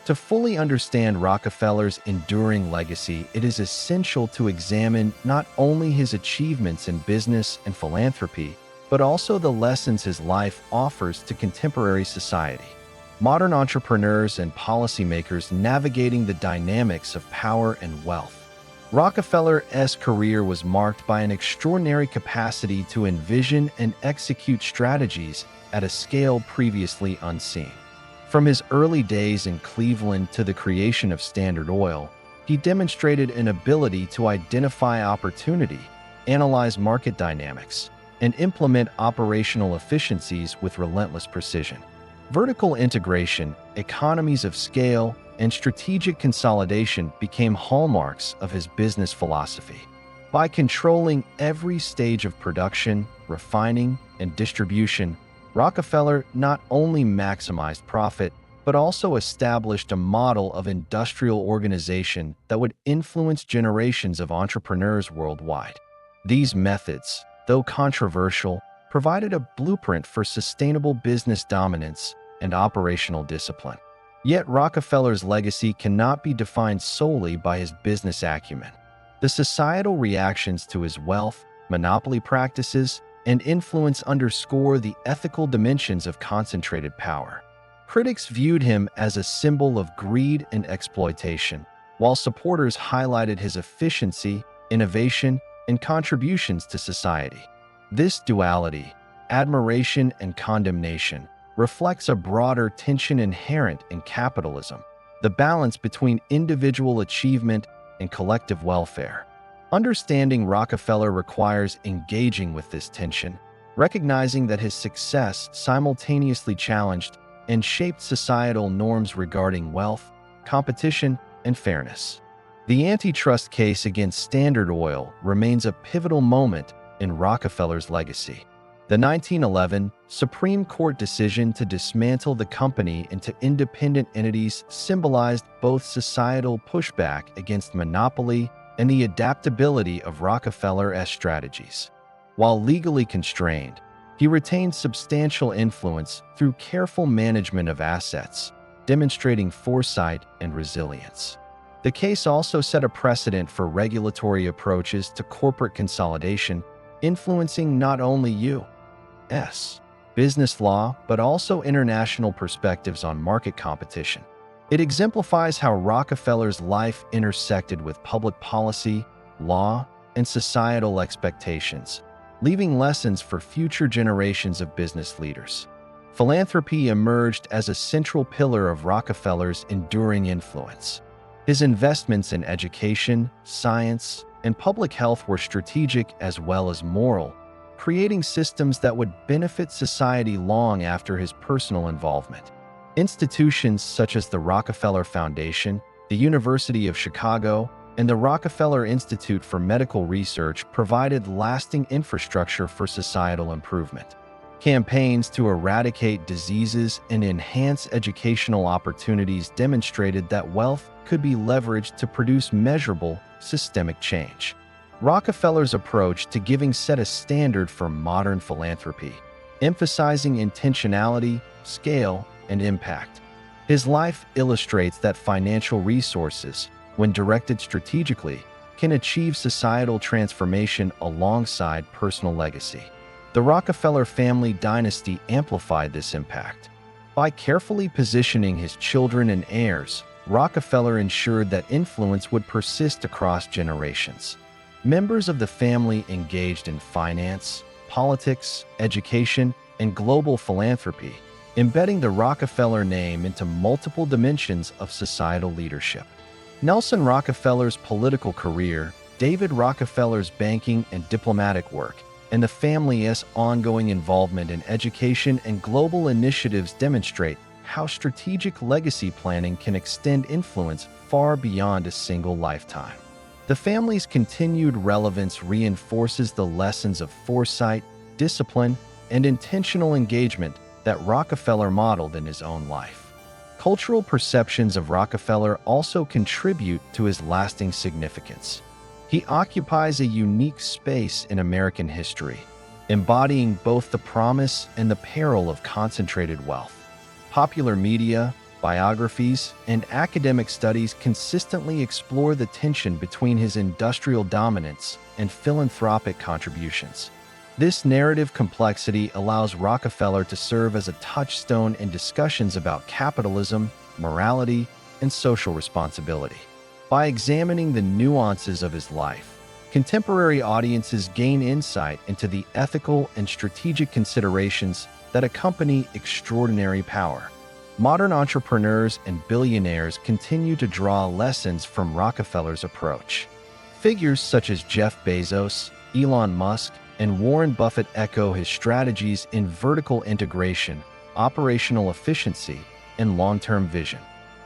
[SPEAKER 1] To fully understand Rockefeller's enduring legacy, it is essential to examine not only his achievements in business and philanthropy, but also the lessons his life offers to contemporary society. Modern entrepreneurs and policymakers navigating the dynamics of power and wealth. Rockefeller's career was marked by an extraordinary capacity to envision and execute strategies at a scale previously unseen. From his early days in Cleveland to the creation of Standard Oil, he demonstrated an ability to identify opportunity, analyze market dynamics, and implement operational efficiencies with relentless precision. Vertical integration, economies of scale, and strategic consolidation became hallmarks of his business philosophy. By controlling every stage of production, refining, and distribution, Rockefeller not only maximized profit, but also established a model of industrial organization that would influence generations of entrepreneurs worldwide. These methods, though controversial, provided a blueprint for sustainable business dominance and operational discipline. Yet Rockefeller's legacy cannot be defined solely by his business acumen. The societal reactions to his wealth, monopoly practices, and influence underscore the ethical dimensions of concentrated power. Critics viewed him as a symbol of greed and exploitation, while supporters highlighted his efficiency, innovation, and contributions to society. This duality, admiration and condemnation, reflects a broader tension inherent in capitalism, the balance between individual achievement and collective welfare. Understanding Rockefeller requires engaging with this tension, recognizing that his success simultaneously challenged and shaped societal norms regarding wealth, competition, and fairness. The antitrust case against Standard Oil remains a pivotal moment in Rockefeller's legacy. The 1911 Supreme Court decision to dismantle the company into independent entities symbolized both societal pushback against monopoly and the adaptability of Rockefeller's strategies. While legally constrained, he retained substantial influence through careful management of assets, demonstrating foresight and resilience. The case also set a precedent for regulatory approaches to corporate consolidation, influencing not only U.S. business law, but also international perspectives on market competition. It exemplifies how Rockefeller's life intersected with public policy, law, and societal expectations, leaving lessons for future generations of business leaders. Philanthropy emerged as a central pillar of Rockefeller's enduring influence. His investments in education, science, and public health were strategic as well as moral, creating systems that would benefit society long after his personal involvement. Institutions such as the Rockefeller Foundation, the University of Chicago, and the Rockefeller Institute for Medical Research provided lasting infrastructure for societal improvement. Campaigns to eradicate diseases and enhance educational opportunities demonstrated that wealth could be leveraged to produce measurable, systemic change. Rockefeller's approach to giving set a standard for modern philanthropy, emphasizing intentionality, scale, and impact. His life illustrates that financial resources, when directed strategically, can achieve societal transformation alongside personal legacy. The Rockefeller family dynasty amplified this impact. By carefully positioning his children and heirs, Rockefeller ensured that influence would persist across generations. Members of the family engaged in finance, politics, education, and global philanthropy, embedding the Rockefeller name into multiple dimensions of societal leadership. Nelson Rockefeller's political career, David Rockefeller's banking and diplomatic work, and the family's ongoing involvement in education and global initiatives demonstrate how strategic legacy planning can extend influence far beyond a single lifetime. The family's continued relevance reinforces the lessons of foresight, discipline, and intentional engagement that Rockefeller modeled in his own life. Cultural perceptions of Rockefeller also contribute to his lasting significance. He occupies a unique space in American history, embodying both the promise and the peril of concentrated wealth. Popular media, biographies, and academic studies consistently explore the tension between his industrial dominance and philanthropic contributions. This narrative complexity allows Rockefeller to serve as a touchstone in discussions about capitalism, morality, and social responsibility. By examining the nuances of his life, contemporary audiences gain insight into the ethical and strategic considerations that accompany extraordinary power. Modern entrepreneurs and billionaires continue to draw lessons from Rockefeller's approach. Figures such as Jeff Bezos, Elon Musk, and Warren Buffett echo his strategies in vertical integration, operational efficiency, and long-term vision.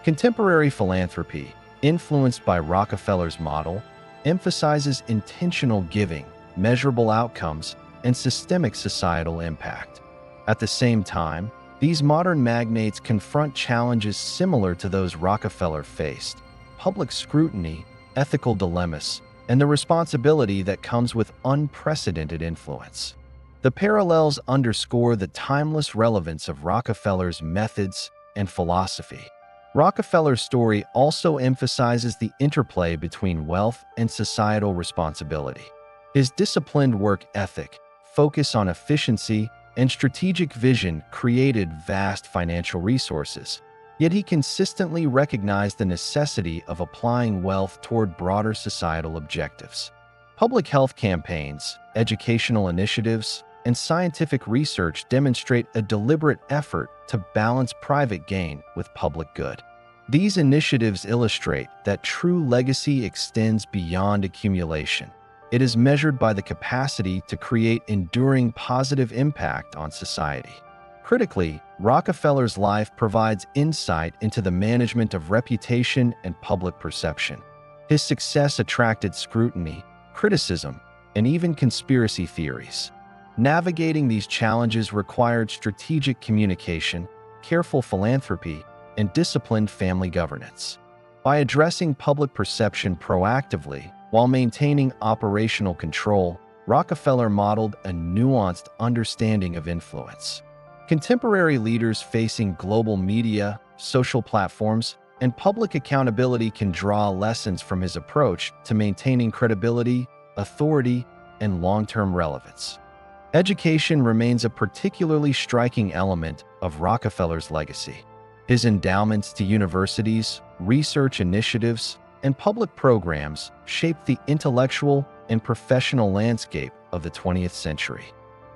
[SPEAKER 1] Contemporary philanthropy, influenced by Rockefeller's model, emphasizes intentional giving, measurable outcomes, and systemic societal impact. At the same time, these modern magnates confront challenges similar to those Rockefeller faced: public scrutiny, ethical dilemmas, and the responsibility that comes with unprecedented influence. The parallels underscore the timeless relevance of Rockefeller's methods and philosophy. Rockefeller's story also emphasizes the interplay between wealth and societal responsibility. His disciplined work ethic, focus on efficiency, and strategic vision created vast financial resources, yet he consistently recognized the necessity of applying wealth toward broader societal objectives. Public health campaigns, educational initiatives, and scientific research demonstrate a deliberate effort to balance private gain with public good. These initiatives illustrate that true legacy extends beyond accumulation. It is measured by the capacity to create enduring positive impact on society. Critically, Rockefeller's life provides insight into the management of reputation and public perception. His success attracted scrutiny, criticism, and even conspiracy theories. Navigating these challenges required strategic communication, careful philanthropy, and disciplined family governance. By addressing public perception proactively while maintaining operational control, Rockefeller modeled a nuanced understanding of influence. Contemporary leaders facing global media, social platforms, and public accountability can draw lessons from his approach to maintaining credibility, authority, and long-term relevance. Education remains a particularly striking element of Rockefeller's legacy. His endowments to universities, research initiatives, and public programs shaped the intellectual and professional landscape of the 20th century.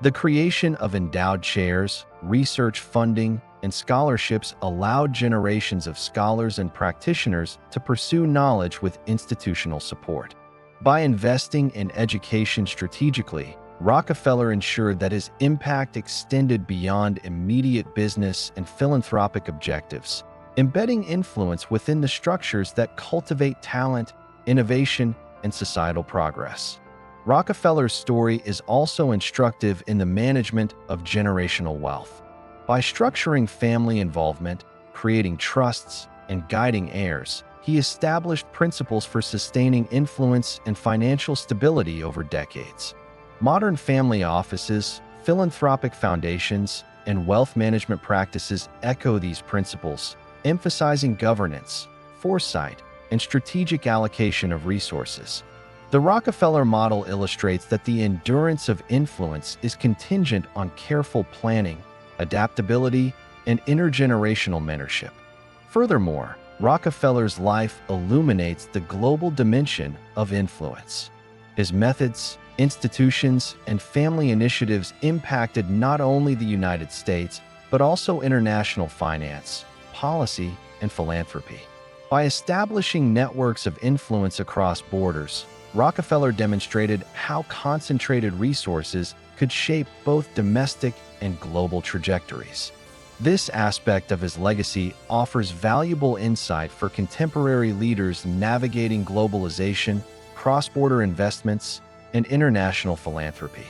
[SPEAKER 1] The creation of endowed chairs, research funding, and scholarships allowed generations of scholars and practitioners to pursue knowledge with institutional support. By investing in education strategically, Rockefeller ensured that his impact extended beyond immediate business and philanthropic objectives, embedding influence within the structures that cultivate talent, innovation, and societal progress. Rockefeller's story is also instructive in the management of generational wealth. By structuring family involvement, creating trusts, and guiding heirs, he established principles for sustaining influence and financial stability over decades. Modern family offices, philanthropic foundations, and wealth management practices echo these principles, emphasizing governance, foresight, and strategic allocation of resources. The Rockefeller model illustrates that the endurance of influence is contingent on careful planning, adaptability, and intergenerational mentorship. Furthermore, Rockefeller's life illuminates the global dimension of influence. His methods, institutions, and family initiatives impacted not only the United States, but also international finance, policy, and philanthropy. By establishing networks of influence across borders, Rockefeller demonstrated how concentrated resources could shape both domestic and global trajectories. This aspect of his legacy offers valuable insight for contemporary leaders navigating globalization, cross-border investments, and international philanthropy.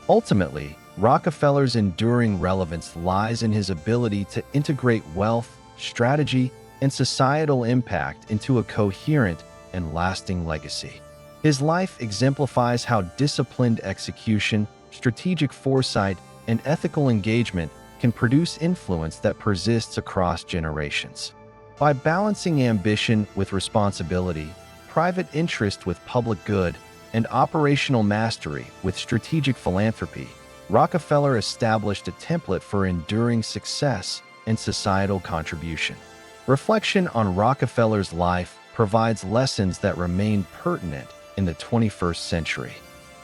[SPEAKER 1] Ultimately, Rockefeller's enduring relevance lies in his ability to integrate wealth, strategy, and societal impact into a coherent and lasting legacy. His life exemplifies how disciplined execution, strategic foresight, and ethical engagement can produce influence that persists across generations. By balancing ambition with responsibility, private interest with public good, and operational mastery with strategic philanthropy, Rockefeller established a template for enduring success and societal contribution. Reflection on Rockefeller's life provides lessons that remain pertinent in the 21st century.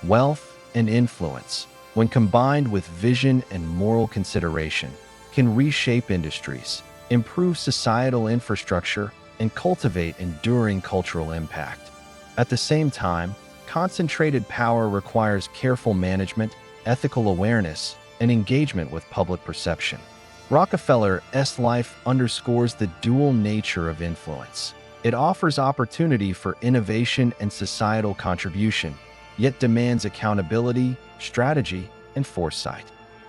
[SPEAKER 1] Wealth and influence, when combined with vision and moral consideration, can reshape industries, improve societal infrastructure, and cultivate enduring cultural impact. At the same time, concentrated power requires careful management, ethical awareness, and engagement with public perception. Rockefeller's life underscores the dual nature of influence. It offers opportunity for innovation and societal contribution, yet demands accountability, strategy, and foresight.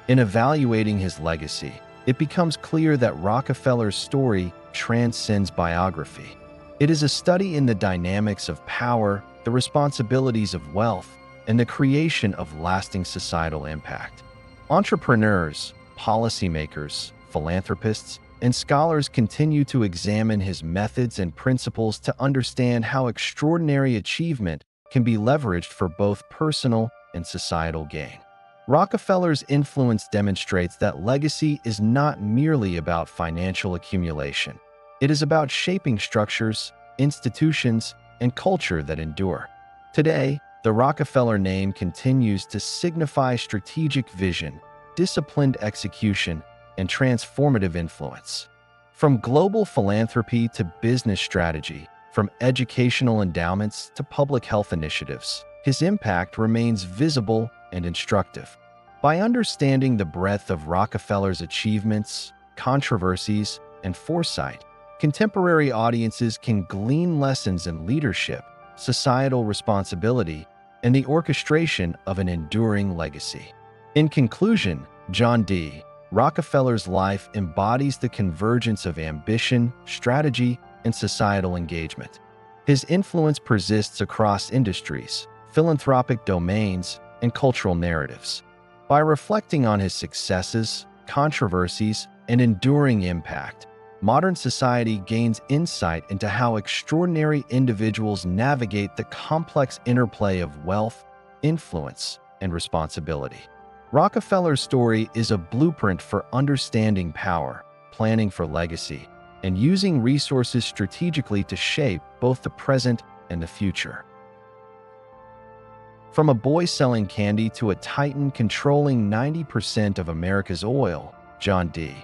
[SPEAKER 1] In evaluating his legacy, it becomes clear that Rockefeller's story transcends biography. It is a study in the dynamics of power, the responsibilities of wealth, and the creation of lasting societal impact. Entrepreneurs, policymakers, philanthropists, and scholars continue to examine his methods and principles to understand how extraordinary achievement can be leveraged for both personal and societal gain. Rockefeller's influence demonstrates that legacy is not merely about financial accumulation. It is about shaping structures, institutions, and culture that endure. Today, the Rockefeller name continues to signify strategic vision, disciplined execution, and transformative influence. From global philanthropy to business strategy, from educational endowments to public health initiatives, his impact remains visible and instructive. By understanding the breadth of Rockefeller's achievements, controversies, and foresight, contemporary audiences can glean lessons in leadership, societal responsibility, and the orchestration of an enduring legacy. In conclusion, John D. Rockefeller's life embodies the convergence of ambition, strategy, and societal engagement. His influence persists across industries, philanthropic domains, and cultural narratives. By reflecting on his successes, controversies, and enduring impact, modern society gains insight into how extraordinary individuals navigate the complex interplay of wealth, influence, and responsibility. Rockefeller's story is a blueprint for understanding power, planning for legacy, and using resources strategically to shape both the present and the future. From a boy selling candy to a titan controlling 90% of America's oil, John D.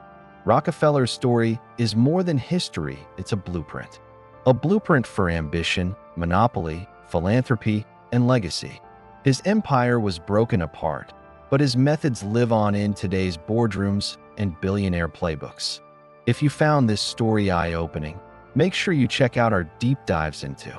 [SPEAKER 1] Rockefeller's story is more than history, it's a blueprint. A blueprint for ambition, monopoly, philanthropy, and legacy. His empire was broken apart, but his methods live on in today's boardrooms and billionaire playbooks. If you found this story eye-opening, make sure you check out our deep dives into